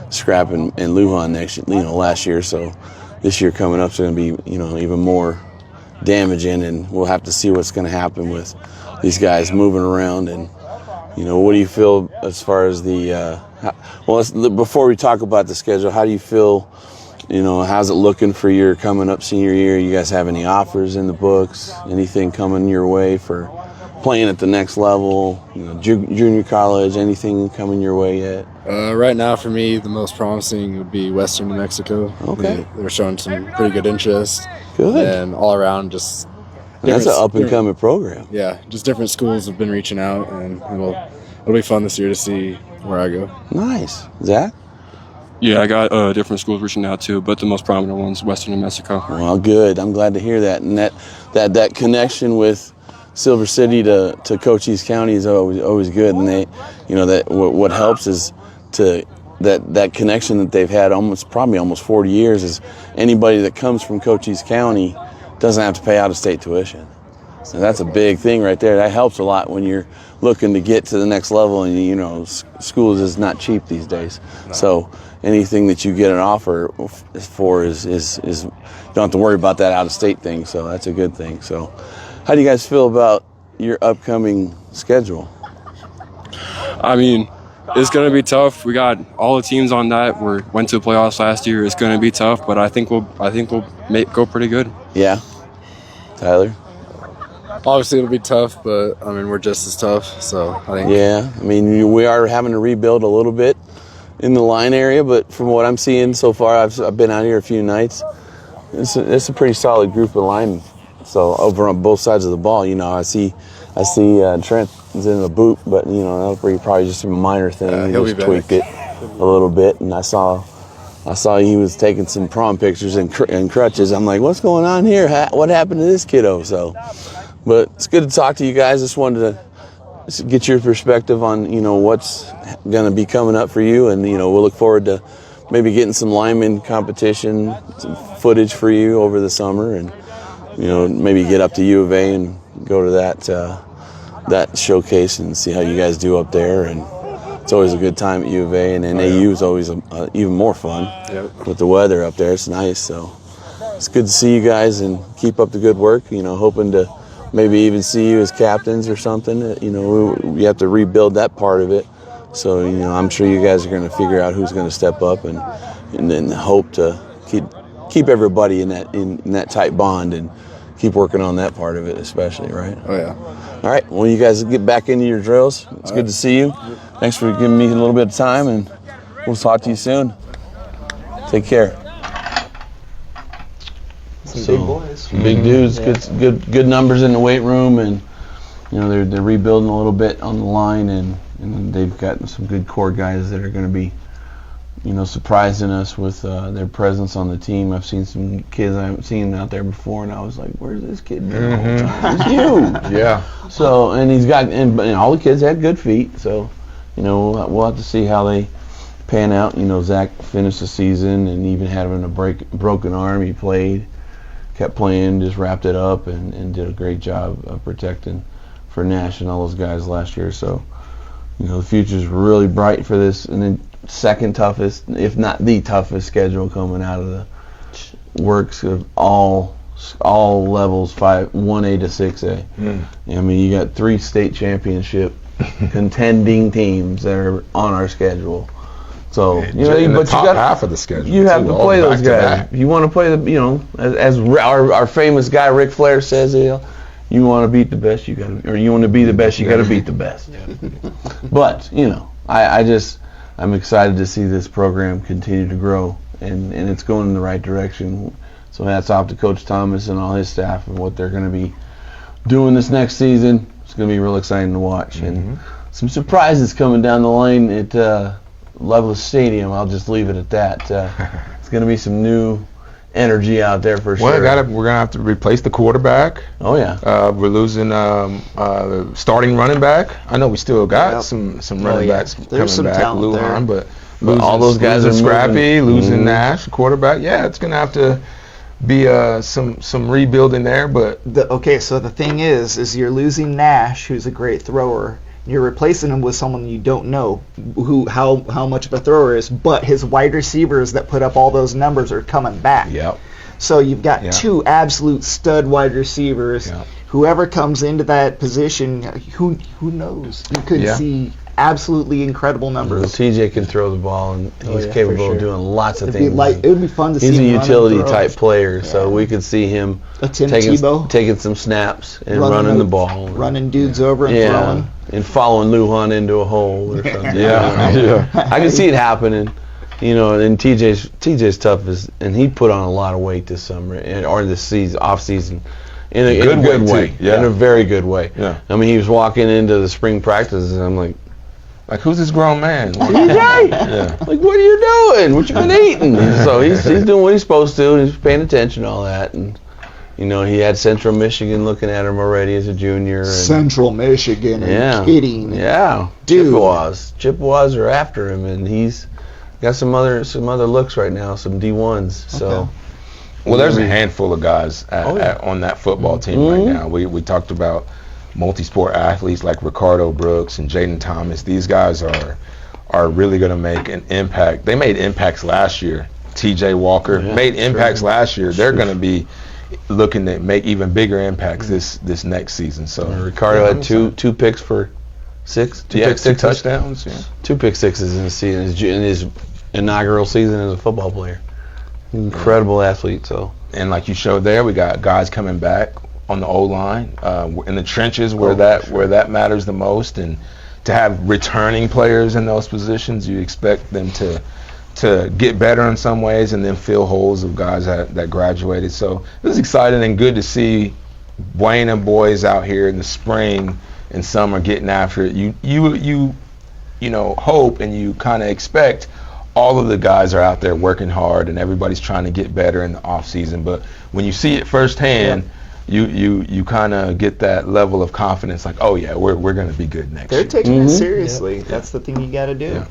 Speaker 1: Scrap and Lujan last year. So this year coming up is going to be even more damaging, and we'll have to see what's going to happen with these guys moving around. And what do you feel as far as before we talk about the schedule, how do you feel? How's it looking for your coming up senior year? You guys have any offers in the books? Anything coming your way for playing at the next level? Junior college, anything coming your way yet?
Speaker 10: Right now, for me, the most promising would be Western New Mexico.
Speaker 1: Okay.
Speaker 10: They're showing some pretty good interest.
Speaker 1: Good.
Speaker 10: And all around, just
Speaker 1: that's an up and coming program.
Speaker 10: Yeah, just different schools have been reaching out, and it'll be fun this year to see where I go.
Speaker 1: Nice. Zach?
Speaker 11: Yeah, I got different schools reaching out too, but the most prominent one's Western New Mexico.
Speaker 1: Well, good. I'm glad to hear that. And that connection with Silver City to Cochise County is always good. And they, what helps is that connection that they've had probably almost 40 years is anybody that comes from Cochise County doesn't have to pay out-of-state tuition. So that's a big thing right there. That helps a lot when you're looking to get to the next level, and schools is not cheap these days. No. So anything that you get an offer for is you don't have to worry about that out-of-state thing. So that's a good thing. So how do you guys feel about your upcoming schedule?
Speaker 11: I mean, it's going to be tough. We got all the teams on that. Went to the playoffs last year. It's going to be tough, but I think we'll go pretty good.
Speaker 1: Yeah. Tyler?
Speaker 10: Obviously, it'll be tough, but I mean, we're just as tough. So I think.
Speaker 1: Yeah, I mean, we are having to rebuild a little bit in the line area, but from what I'm seeing so far, I've been out here a few nights. It's a pretty solid group of linemen. So over on both sides of the ball, I see Trent is in the boot, but that'll be probably just a minor thing. He just tweaked it a little bit, and I saw he was taking some prom pictures and crutches. I'm like, what's going on here? What happened to this kiddo? So. But it's good to talk to you guys. Just wanted to get your perspective on, what's going to be coming up for you. And, we'll look forward to maybe getting some lineman competition, some footage for you over the summer. And, maybe get up to U of A and go to that showcase and see how you guys do up there. And it's always a good time at U of A. And NAU is always even more fun with the weather up there. It's nice. So it's good to see you guys and keep up the good work, hoping to maybe even see you as captains or something. We have to rebuild that part of it. So, I'm sure you guys are going to figure out who's going to step up and then hope to keep everybody in that tight bond and keep working on that part of it, especially, right?
Speaker 10: Oh, yeah.
Speaker 1: All right. Well, you guys get back into your drills. It's good to see you. Thanks for giving me a little bit of time, and we'll talk to you soon. Take care.
Speaker 2: Big boys.
Speaker 1: Big dudes, good numbers in the weight room, and they're rebuilding a little bit on the line, and they've got some good core guys that are going to be surprising us with their presence on the team. I've seen some kids I haven't seen out there before, and I was like, where's this kid been all the time? He's huge.
Speaker 3: Yeah.
Speaker 1: So, and he's got, and all the kids had good feet, so we'll have to see how they pan out. Zach finished the season, and even having a broken arm, he kept playing, just wrapped it up, and did a great job of protecting for Nash and all those guys last year. So, the future's really bright for this, and then second toughest, if not the toughest schedule coming out of the works of all levels, 1A to 6A. I mean, you got 3 state championship contending teams that are on our schedule. So but
Speaker 3: you got half of the schedule.
Speaker 1: You have to play those guys. If you want to play as our famous guy Ric Flair says, you you want to beat the best, you got to, or you want to be the best, you got to beat the best. But I'm excited to see this program continue to grow, and it's going in the right direction. So hats off to Coach Thomas and all his staff and what they're going to be doing this next season. It's going to be real exciting to watch, and some surprises coming down the line at Loveless Stadium. I'll just leave it at that. It's going to be some new energy out there for sure.
Speaker 3: We're gonna have to replace the quarterback.
Speaker 1: Oh yeah.
Speaker 3: We're losing starting running back. I know we still got some running backs coming
Speaker 2: some
Speaker 3: back.
Speaker 2: Lujan,
Speaker 3: but
Speaker 1: all those guys are
Speaker 3: scrappy. Losing Nash, quarterback. Yeah, it's gonna have to be some rebuilding there. But
Speaker 2: so the thing is you're losing Nash, who's a great thrower. You're replacing him with someone you don't know how much of a thrower is, but his wide receivers that put up all those numbers are coming back.
Speaker 3: Yep.
Speaker 2: So you've got two absolute stud wide receivers. Yep. Whoever comes into that position, who knows? You could see absolutely incredible numbers.
Speaker 1: Well, TJ can throw the ball, and he's capable of doing lots of things.
Speaker 2: It would be fun to see him.
Speaker 1: He's a utility type player, so we could see him taking some snaps and running the ball,
Speaker 2: running dudes over and throwing,
Speaker 1: and following Lujan into a hole or something. I can see it happening. And TJ's tough, and he put on a lot of weight this summer or this season, off season. In a good way. In a very good way. Yeah. I mean, he was walking into the spring practices, and I'm like,
Speaker 3: who's this grown man?
Speaker 1: Like, what are you doing? What you been eating? So he's doing what he's supposed to, and he's paying attention to all that. And he had Central Michigan looking at him already as a junior.
Speaker 2: Central Michigan, are you kidding?
Speaker 1: Yeah, dude. Chippewas are after him, and he's got some other looks right now, some D1s. So.
Speaker 3: Well, there's a handful of guys on that football team right now. We talked about multi-sport athletes like Ricardo Brooks and Jaden Thomas. These guys are really going to make an impact. They made impacts last year. TJ Walker made impacts last year. They're going to be looking to make even bigger impacts this next season. So
Speaker 1: Ricardo had two picks for six.
Speaker 3: Six touchdowns. Yeah.
Speaker 1: 2 pick sixes in his inaugural season as a football player. Incredible athlete. So,
Speaker 3: and like you showed there, we got guys coming back on the O-line, in the trenches where that matters the most, and to have returning players in those positions, you expect them to get better in some ways and then fill holes of guys that graduated. So it was exciting and good to see Wayne and boys out here in the spring and summer getting after it. You hope and you kind of expect all of the guys are out there working hard and everybody's trying to get better in the off season. But when you see it firsthand, you kind of get that level of confidence, like, oh yeah, we're going to be good next year.
Speaker 2: They're taking it seriously. Yep. That's the thing you got to do.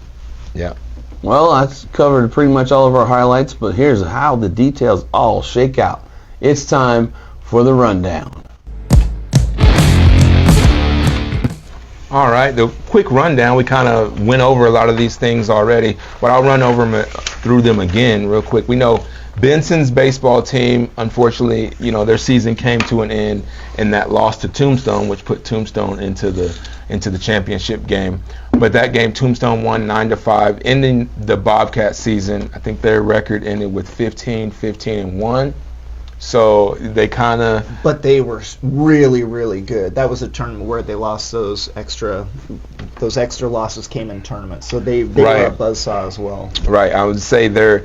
Speaker 3: Yeah.
Speaker 1: Well, that's covered pretty much all of our highlights, but here's how the details all shake out. It's time for the rundown.
Speaker 3: All right, the quick rundown, we kind of went over a lot of these things already, but I'll run through them again real quick. We know Benson's baseball team, unfortunately, their season came to an end in that loss to Tombstone, which put Tombstone into the championship game. But that game, Tombstone won 9-5, ending the Bobcat season. I think their record ended with 15-1. So they kind of...
Speaker 2: But they were really, really good. That was a tournament where they lost those extra losses came in tournaments. So they were a buzzsaw as well.
Speaker 3: Right. I would say the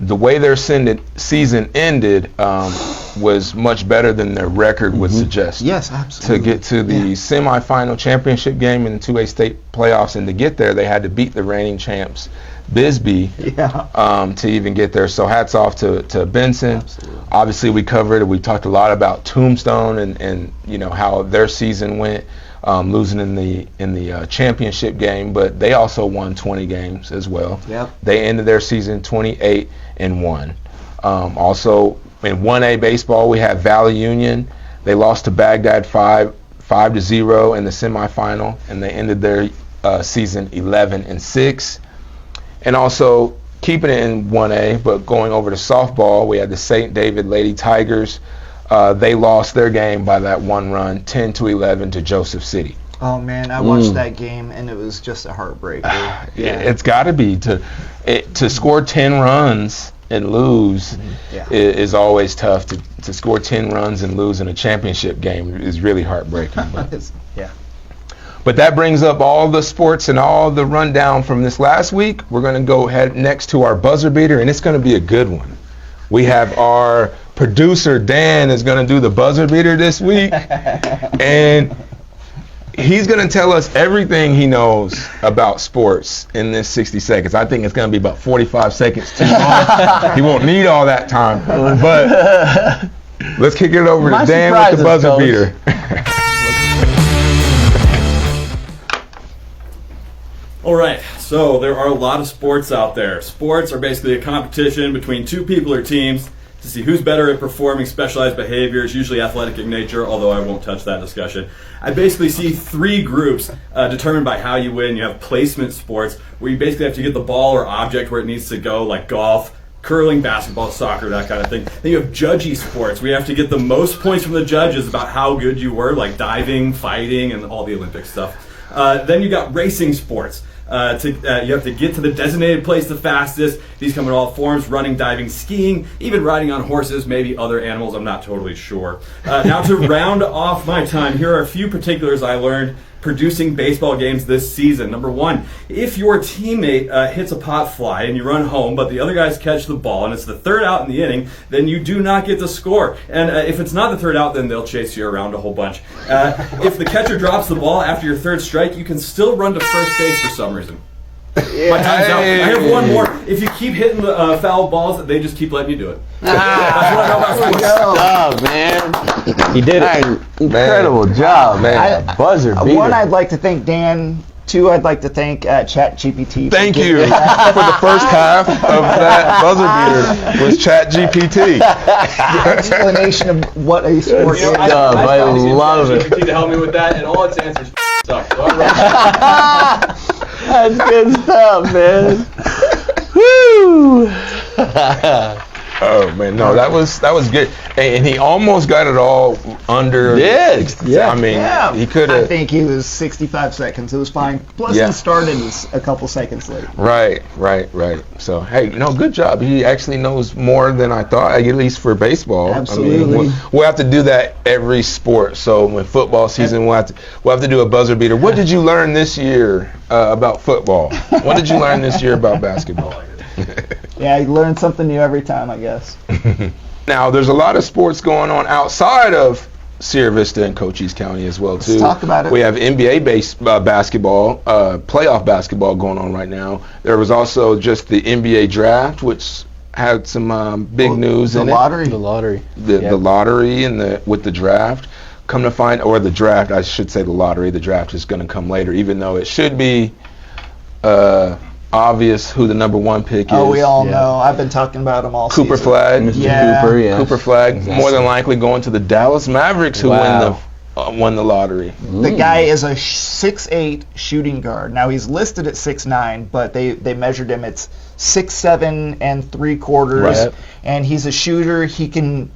Speaker 3: way their season ended was much better than their record would suggest.
Speaker 2: Yes, absolutely.
Speaker 3: To get to the semifinal championship game in the 2A state playoffs, and to get there, they had to beat the reigning champs, Bisbee, to even get there. So hats off to Benson.
Speaker 2: Absolutely.
Speaker 3: Obviously, we covered it. We talked a lot about Tombstone and how their season went, losing in the championship game, but they also won 20 games as well.
Speaker 2: Yep.
Speaker 3: They ended their season 28-1. Also in 1A baseball, we have Valley Union. They lost to Baghdad 5-0 in the semifinal, and they ended their season 11-6. And also, keeping it in 1A, but going over to softball, we had the St. David Lady Tigers. They lost their game by that one run, 10-11 to Joseph City.
Speaker 2: Oh man, I watched that game and it was just a heartbreaker.
Speaker 3: It's got to be to score 10 runs and lose
Speaker 2: Yeah.
Speaker 3: is always tough. To score 10 runs and lose in a championship game is really heartbreaking.
Speaker 2: Yeah.
Speaker 3: But that brings up all the sports and all the rundown from this last week. We're going to go head next to our buzzer beater, and it's going to be a good one. We have our producer, Dan, is going to do the buzzer beater this week. And he's going to tell us everything he knows about sports in this 60 seconds. I think it's going to be about 45 seconds too long. He won't need all that time. But let's kick it over to Dan with the buzzer beater.
Speaker 12: All right, so there are a lot of sports out there. Sports are basically a competition between two people or teams to see who's better at performing specialized behaviors, usually athletic in nature, although I won't touch that discussion. I basically see three groups determined by how you win. You have placement sports, where you basically have to get the ball or object where it needs to go, like golf, curling, basketball, soccer, that kind of thing. Then you have judgy sports, where you have to get the most points from the judges about how good you were, like diving, fighting, and all the Olympic stuff. Then you got racing sports. You have to get to the designated place the fastest. These come in all forms: running, diving, skiing, even riding on horses, maybe other animals. I'm not totally sure. Now, to round off my time, here are a few particulars I learned producing baseball games this season. Number one, if your teammate hits a pop fly and you run home, but the other guys catch the ball and it's the third out in the inning, then you do not get to score. And if it's not the third out, then they'll chase you around a whole bunch. If the catcher drops the ball after your third strike, you can still run to first base for some reason. Yeah. My time's out. I have one more. If you keep hitting the foul balls, they just keep letting you do it. That's what I know about sports.
Speaker 1: Man.
Speaker 4: He did it.
Speaker 1: Incredible job, man. Buzzer beater.
Speaker 2: One, I'd like to thank Dan. Two, I'd like to thank ChatGPT.
Speaker 3: Thank you. For the first half of that buzzer beater was ChatGPT.
Speaker 2: The explanation of what a sport is.
Speaker 1: I love it.
Speaker 4: GPT to help me with that, and all its answers suck. So
Speaker 1: That's good stuff, man. Woo!
Speaker 3: Oh man, no, that was good, and he almost got it all under.
Speaker 1: Yeah.
Speaker 3: I mean, he could have.
Speaker 2: I think he was 65 seconds. It was fine. Plus, he started a couple seconds late.
Speaker 3: Right. So, hey, good job. He actually knows more than I thought, at least for baseball.
Speaker 2: Absolutely.
Speaker 3: I mean, we'll have to do that every sport. So, when football season, we'll have to do a buzzer beater. What did you learn this year about football? What did you learn this year about basketball?
Speaker 2: Yeah, you learn something new every time, I guess.
Speaker 3: Now, there's a lot of sports going on outside of Sierra Vista and Cochise County as well, too.
Speaker 2: Let's talk about it.
Speaker 3: We have NBA-based basketball, playoff basketball going on right now. There was also just the NBA draft, which had some big news in it.
Speaker 4: The lottery.
Speaker 3: The lottery and with the draft. Come to find, or the draft, I should say the lottery. The draft is going to come later, even though it should be obvious who the number one pick is.
Speaker 2: Oh, we all know. I've been talking about him all
Speaker 3: Cooper
Speaker 2: season.
Speaker 3: Flag.
Speaker 1: Mr. Cooper, yeah.
Speaker 3: Cooper Flag, more than likely going to the Dallas Mavericks, who won the lottery.
Speaker 2: The guy is a 6'8" shooting guard. Now, he's listed at 6'9", but they measured him. It's 6'7" and 3/4",
Speaker 4: right.
Speaker 2: And he's a shooter. He can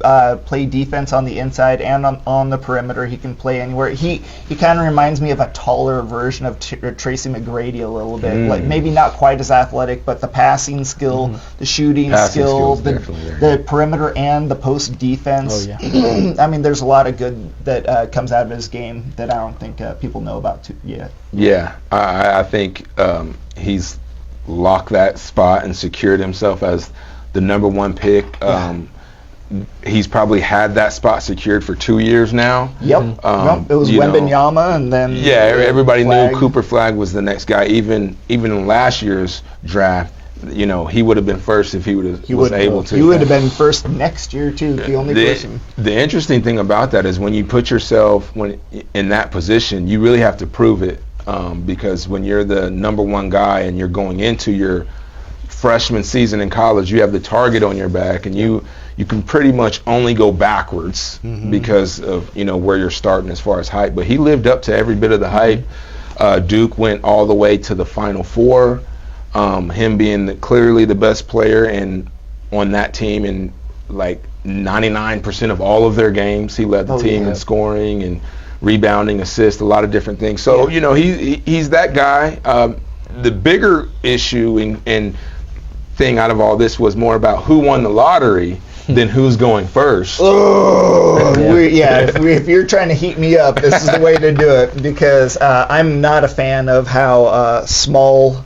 Speaker 2: play defense on the inside and on the perimeter. He can play anywhere. He kind of reminds me of a taller version of Tracy McGrady a little bit. Like maybe not quite as athletic, but the passing skill, the shooting skill, the perimeter and the post defense.
Speaker 4: Oh, yeah.
Speaker 2: I mean, there's a lot of good that comes out of his game that I don't think people know about yet.
Speaker 3: Yeah, I think he's locked that spot and secured himself as the number one pick. He's probably had that spot secured for 2 years now.
Speaker 2: Yep. It was Wembanyama, and then
Speaker 3: everybody
Speaker 2: Flag.
Speaker 3: knew Cooper Flag was the next guy. Even in last year's draft, he would have been first if he was able to.
Speaker 2: He would have been first next year too. The only person.
Speaker 3: The interesting thing about that is when you put yourself in that position, you really have to prove it. Because when you're the number one guy and you're going into your freshman season in college, you have the target on your back, and you can pretty much only go backwards because of where you're starting as far as height. But he lived up to every bit of the hype. Duke went all the way to the Final Four. Him being clearly the best player on that team in like 99% of all of their games. He led the team in scoring and rebounding, assists, a lot of different things. So he's that guy. The bigger issue and thing out of all this was more about who won the lottery than who's going first.
Speaker 2: Oh, if you're trying to heat me up, this is the way to do it, because I'm not a fan of how smaller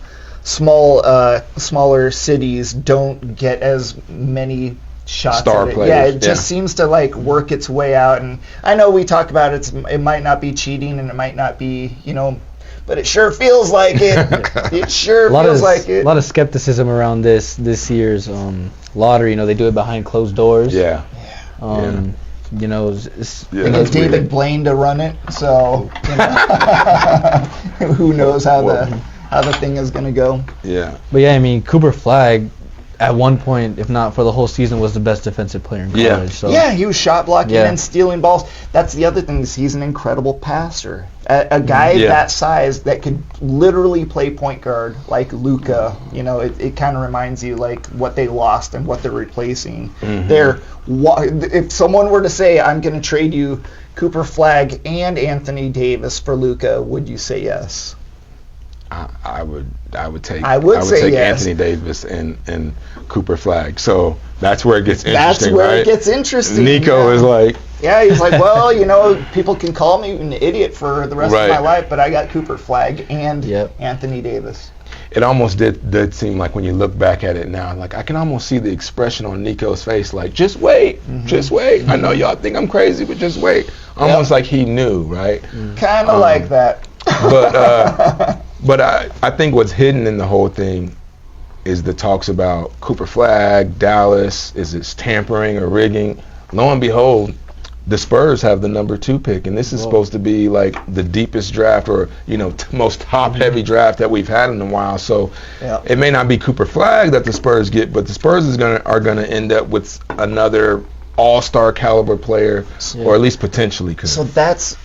Speaker 2: cities don't get as many shots
Speaker 3: Star
Speaker 2: at it.
Speaker 3: players,
Speaker 2: Yeah, it just seems to like work its way out. And I know we talk about it might not be cheating and it might not be, but it sure feels like it. It sure feels like it.
Speaker 4: A lot of skepticism around this year's lottery. They do it behind closed doors.
Speaker 3: Yeah.
Speaker 2: They get David Blaine to run it, so who knows how the thing is going to go.
Speaker 3: Yeah.
Speaker 4: But yeah, I mean, Cooper Flagg, at one point, if not for the whole season, was the best defensive player in college.
Speaker 3: Yeah.
Speaker 4: So.
Speaker 2: Yeah, he was shot blocking and stealing balls. That's the other thing, is he's an incredible passer. A guy that size that could literally play point guard like Luka, it kind of reminds you like what they lost and what they're replacing. If someone were to say, I'm going to trade you Cooper Flagg and Anthony Davis for Luka, would you say yes?
Speaker 3: I would take
Speaker 2: yes.
Speaker 3: Anthony Davis and Cooper Flagg. So that's where it gets interesting.
Speaker 2: That's where
Speaker 3: right?
Speaker 2: it gets interesting.
Speaker 3: Nico is like,
Speaker 2: he's like, well, people can call me an idiot for the rest of my life, but I got Cooper Flagg and Anthony Davis.
Speaker 3: It almost did seem like when you look back at it now, like I can almost see the expression on Nico's face, like, just wait, just wait. I know y'all think I'm crazy, but just wait. Almost like he knew, right?
Speaker 2: Kind of like that.
Speaker 3: But I think what's hidden in the whole thing is the talks about Cooper Flagg, Dallas, is it tampering or rigging? Lo and behold, the Spurs have the number 2 pick, and this is supposed to be like the deepest draft or most top-heavy draft that we've had in a while. So it may not be Cooper Flagg that the Spurs get, but the Spurs are gonna end up with another all-star caliber player, or at least potentially could.
Speaker 2: So that's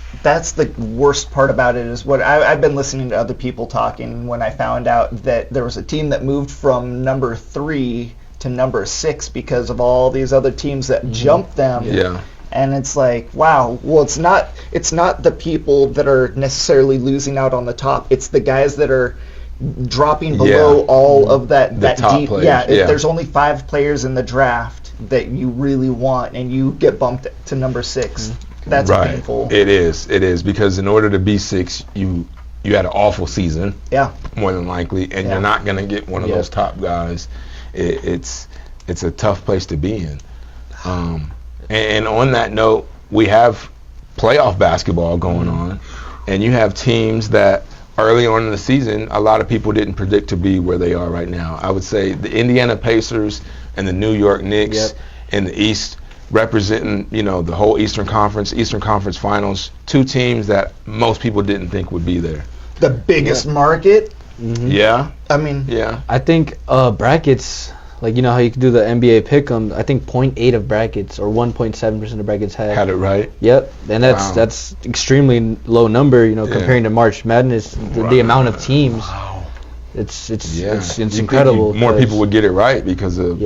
Speaker 2: the worst part about it, is what I've been listening to other people talking when I found out that there was a team that moved from number 3 to number 6 because of all these other teams that jumped them.
Speaker 3: Yeah.
Speaker 2: And it's like, wow, well, it's not the people that are necessarily losing out on the top. It's the guys that are dropping below all of that
Speaker 3: top
Speaker 2: deep.
Speaker 3: Players.
Speaker 2: If there's only 5 players in the draft that you really want and you get bumped to number 6. That's painful.
Speaker 3: It is because in order to be 6, you had an awful season.
Speaker 2: Yeah.
Speaker 3: More than likely, and you're not gonna get one of those top guys. It's a tough place to be in. And on that note, we have playoff basketball going on, and you have teams that early on in the season, a lot of people didn't predict to be where they are right now. I would say the Indiana Pacers and the New York Knicks in the East, representing, the whole Eastern Conference Finals, 2 teams that most people didn't think would be there.
Speaker 2: The biggest market.
Speaker 3: Yeah.
Speaker 2: I mean.
Speaker 3: Yeah.
Speaker 4: I think brackets, like how you can do the NBA pick'em. I think 0.8 of brackets or 1.7% of brackets had
Speaker 3: it right.
Speaker 4: Yep, and that's extremely low number. Comparing to March Madness, the amount of teams. It's incredible.
Speaker 3: More people would get it right because of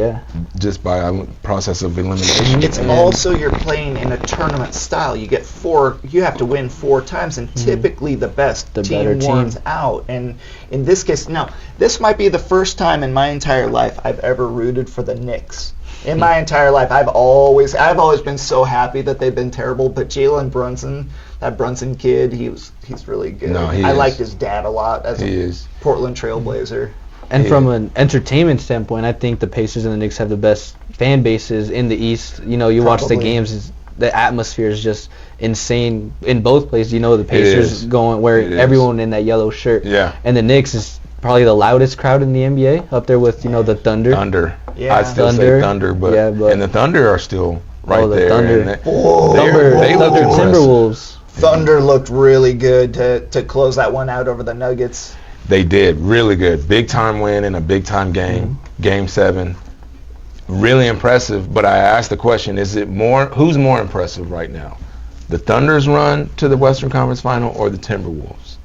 Speaker 3: just by process of elimination.
Speaker 2: It's also you're playing in a tournament style. You get 4. You have to win 4 times, and typically the best team wins out. And in this case, now this might be the first time in my entire life I've ever rooted for the Knicks. In my entire life, I've always been so happy that they've been terrible. But Jalen Brunson, that Brunson kid, he's really good.
Speaker 3: No,
Speaker 2: I liked his dad a lot as a Portland Trailblazer.
Speaker 4: And from an entertainment standpoint, I think the Pacers and the Knicks have the best fan bases in the East. You watch the games, the atmosphere is just insane in both places. The Pacers going where everyone in that yellow shirt.
Speaker 3: Yeah.
Speaker 4: And the Knicks is probably the loudest crowd in the NBA, up there with the Thunder.
Speaker 3: Thunder.
Speaker 2: Yeah.
Speaker 3: I'd still say Thunder, but and the Thunder are still right there.
Speaker 4: Thunder.
Speaker 3: They look
Speaker 4: Timberwolves.
Speaker 2: Thunder looked really good to close that one out over the Nuggets.
Speaker 3: They did really good. Big time win in a big time game. Game 7. Really impressive. But I asked the question: who's more impressive right now? The Thunder's run to the Western Conference Final or the Timberwolves?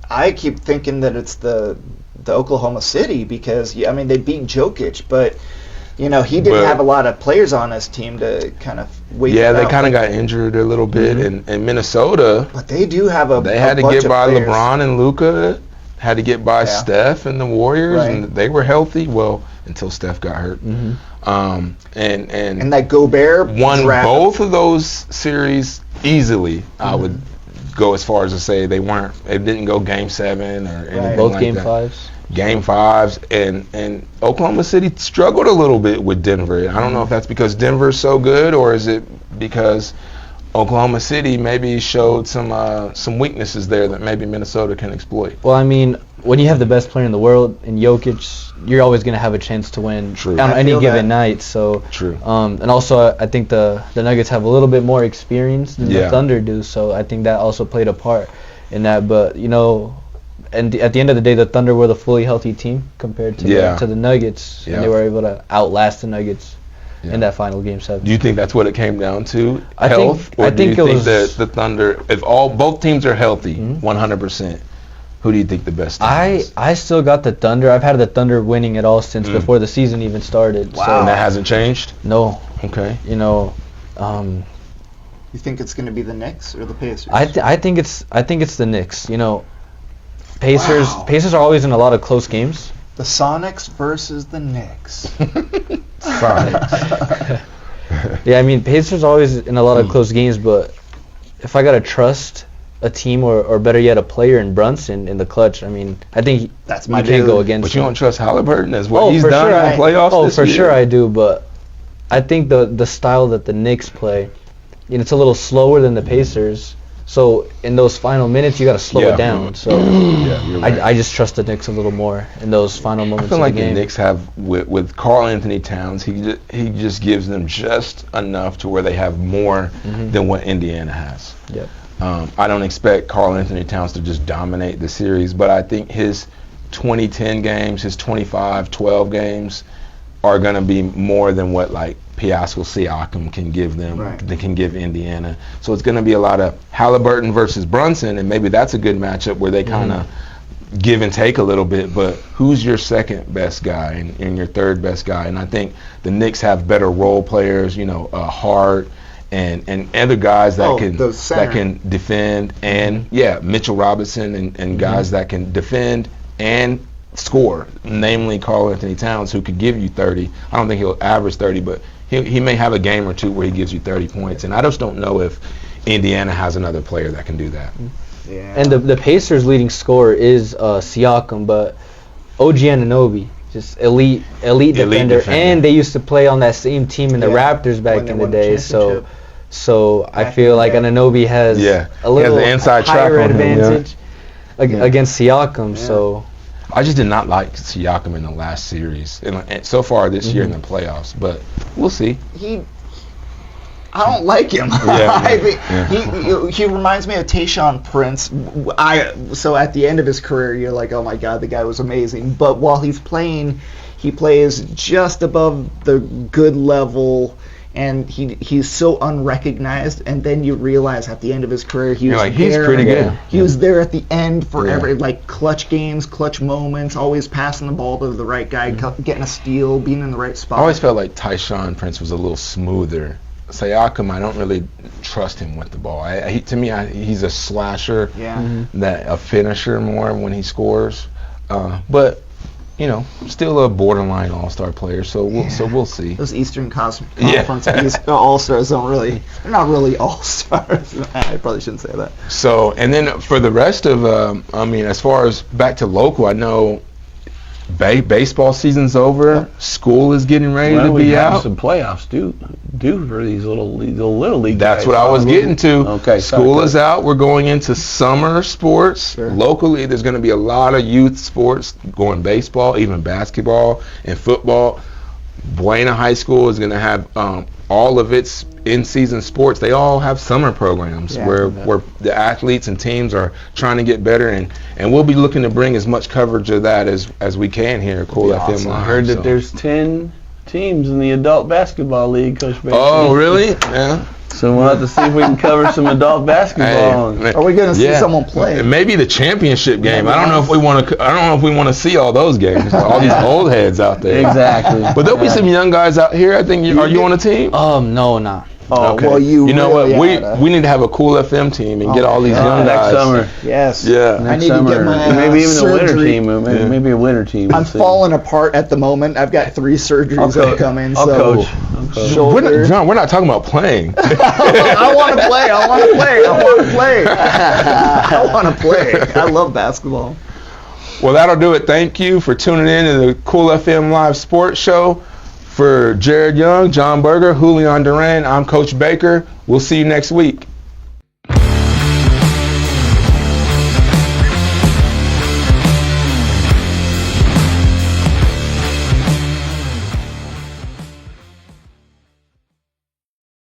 Speaker 2: I keep thinking that it's the Oklahoma City because they beat Jokic, but he didn't have a lot of players on his team to kind of wait.
Speaker 3: Yeah, they kind of got injured a little bit, and Minnesota.
Speaker 2: But they do have
Speaker 3: They had to get by LeBron and Luka, had to get by Steph and the Warriors,
Speaker 2: Right.
Speaker 3: and they were healthy. Well, until Steph got hurt.
Speaker 2: And that Gobert
Speaker 3: won
Speaker 2: draft.
Speaker 3: both of those series easily. I would go as far as to say they didn't go Game 7 or anything
Speaker 4: Both
Speaker 3: like
Speaker 4: Game
Speaker 3: that.
Speaker 4: 5s.
Speaker 3: Game 5s, and Oklahoma City struggled a little bit with Denver. I don't know if that's because Denver's so good, or is it because Oklahoma City maybe showed some weaknesses there that maybe Minnesota can exploit.
Speaker 4: Well, I mean, when you have the best player in the world in Jokic, you're always going to have a chance to win on any given night. So
Speaker 3: True.
Speaker 4: And also, I think the Nuggets have a little bit more experience than the Thunder do. So I think that also played a part in that. But and at the end of the day, the Thunder were the fully healthy team compared to the Nuggets, and they were able to outlast the Nuggets in that final Game 7.
Speaker 3: Do you think that's what it came down to?
Speaker 4: I
Speaker 3: Health?
Speaker 4: think
Speaker 3: Do you
Speaker 4: it
Speaker 3: think
Speaker 4: was
Speaker 3: that the Thunder, if both teams are healthy, 100%, who do you think the best team is?
Speaker 4: I still got the Thunder. I've had the Thunder winning it all since before the season even started.
Speaker 2: Wow.
Speaker 4: So
Speaker 3: And that hasn't changed?
Speaker 4: No.
Speaker 3: Okay.
Speaker 2: You think it's going to be the Knicks or the Pacers?
Speaker 4: I think it's the Knicks. Pacers are always in a lot of close games.
Speaker 2: The Sonics versus the Knicks.
Speaker 4: Sonics. Yeah, I mean, Pacers are always in a lot of close games, but if I gotta trust a team or better yet a player in Brunson in the clutch, I mean, I think
Speaker 2: That's
Speaker 4: you
Speaker 2: my
Speaker 4: can't go
Speaker 2: dude.
Speaker 4: against
Speaker 3: But you
Speaker 4: him.
Speaker 3: don't trust Halliburton as what he's
Speaker 4: for
Speaker 3: done
Speaker 4: sure
Speaker 3: in the playoffs this
Speaker 4: for
Speaker 3: year?
Speaker 4: sure I do, but I think the style that the Knicks play, it's a little slower than the Pacers. So in those final minutes, you got to slow it down. So
Speaker 3: you're right.
Speaker 4: I just trust the Knicks a little more in those final
Speaker 3: I
Speaker 4: moments
Speaker 3: feel
Speaker 4: of
Speaker 3: like
Speaker 4: the game.
Speaker 3: the Knicks have, with Karl Anthony Towns, he just gives them just enough to where they have more than what Indiana has.
Speaker 4: Yep.
Speaker 3: I don't expect Karl Anthony Towns to just dominate the series, but I think his 2010 games, his 25-12 games are going to be more than what like Pascal Siakam can give them, they can give Indiana. So it's going to be a lot of Halliburton versus Brunson, and maybe that's a good matchup where they kind of give and take a little bit, but who's your second best guy and your third best guy? And I think the Knicks have better role players, Hart and other guys that can defend, and Mitchell Robinson and guys that can defend and score, namely Karl Anthony Towns, who could give you 30. I don't think he'll average 30, but he may have a game or two where he gives you 30 points, and I just don't know if Indiana has another player that can do that.
Speaker 2: Yeah.
Speaker 4: And the Pacers' leading scorer is Siakam, but OG Anunoby, just elite defender, and they used to play on that same team in the Raptors back in the day. So I feel like Anunoby has a little
Speaker 3: the inside track
Speaker 4: higher
Speaker 3: on him,
Speaker 4: advantage against Siakam. So
Speaker 3: I just did not like Siakam in the last series, and so far this year in the playoffs. But we'll see.
Speaker 2: I don't like him. I think he reminds me of Tayshaun Prince. So at the end of his career, you're like, oh my God, the guy was amazing. But while he's playing, he plays just above the good level, and he's so unrecognized. And then you realize at the end of his career, he's
Speaker 3: pretty good.
Speaker 2: He was there at the end for every clutch games, clutch moments, always passing the ball to the right guy, getting a steal, being in the right spot.
Speaker 3: I always felt like Tayshaun Prince was a little smoother. Siakam, I don't really trust him with the ball. To me, he's a slasher, a finisher more when he scores. But still a borderline all-star player. So we'll see.
Speaker 2: Those Eastern Conference all-stars they're not really all-stars. I probably shouldn't say that.
Speaker 3: So, and then for the rest of, as far as back to local, I know baseball season's over. School is getting ready to be out.
Speaker 1: Some playoffs due for these little league.
Speaker 3: That's
Speaker 1: guys.
Speaker 3: what I was getting to.
Speaker 1: Okay,
Speaker 3: school is out. We're going into summer sports.
Speaker 2: Sure.
Speaker 3: Locally, there's going to be a lot of youth sports going baseball, even basketball and football. Buena High School is going to have all of its in-season sports. They all have summer programs where the athletes and teams are trying to get better, and we'll be looking to bring as much coverage of that as we can here at Cool FM
Speaker 1: Awesome.
Speaker 3: Live.
Speaker 1: I heard that there's 10 teams in the adult basketball league, Coach Baker.
Speaker 3: Oh, really? Yeah.
Speaker 1: So we'll have to see if we can cover some adult basketball.
Speaker 2: Are we going to see someone play?
Speaker 3: Maybe the championship game. I don't know if we want to. I don't know if we want to see all those games. All these old heads out there.
Speaker 1: Exactly.
Speaker 3: But there'll be some young guys out here. I think. Are you on a team?
Speaker 4: no, not.
Speaker 2: Oh,
Speaker 3: Okay.
Speaker 2: well, you
Speaker 3: know
Speaker 2: really
Speaker 3: what?
Speaker 2: oughta.
Speaker 3: We need to have a Cool FM team and get all these young
Speaker 1: next
Speaker 3: guys.
Speaker 1: summer.
Speaker 2: Yes.
Speaker 3: Yeah.
Speaker 2: I
Speaker 1: Next
Speaker 2: need
Speaker 1: summer.
Speaker 2: to get my
Speaker 1: maybe even a winter
Speaker 2: surgery.
Speaker 1: team. Maybe a winter team.
Speaker 2: I'm
Speaker 1: We'll see.
Speaker 2: falling apart at the moment. I've got 3 surgeries that come in.
Speaker 1: I'll
Speaker 2: so
Speaker 1: coach.
Speaker 2: Shoulder.
Speaker 3: John, we're not talking about playing.
Speaker 2: I want to play. I want to play. I want to play. I want to play. I love basketball.
Speaker 3: Well, that'll do it. Thank you for tuning in to the Cool FM Live Sports Show. For Jarad Young, John Berger, Julian Duran, I'm Coach Baker. We'll see you next week.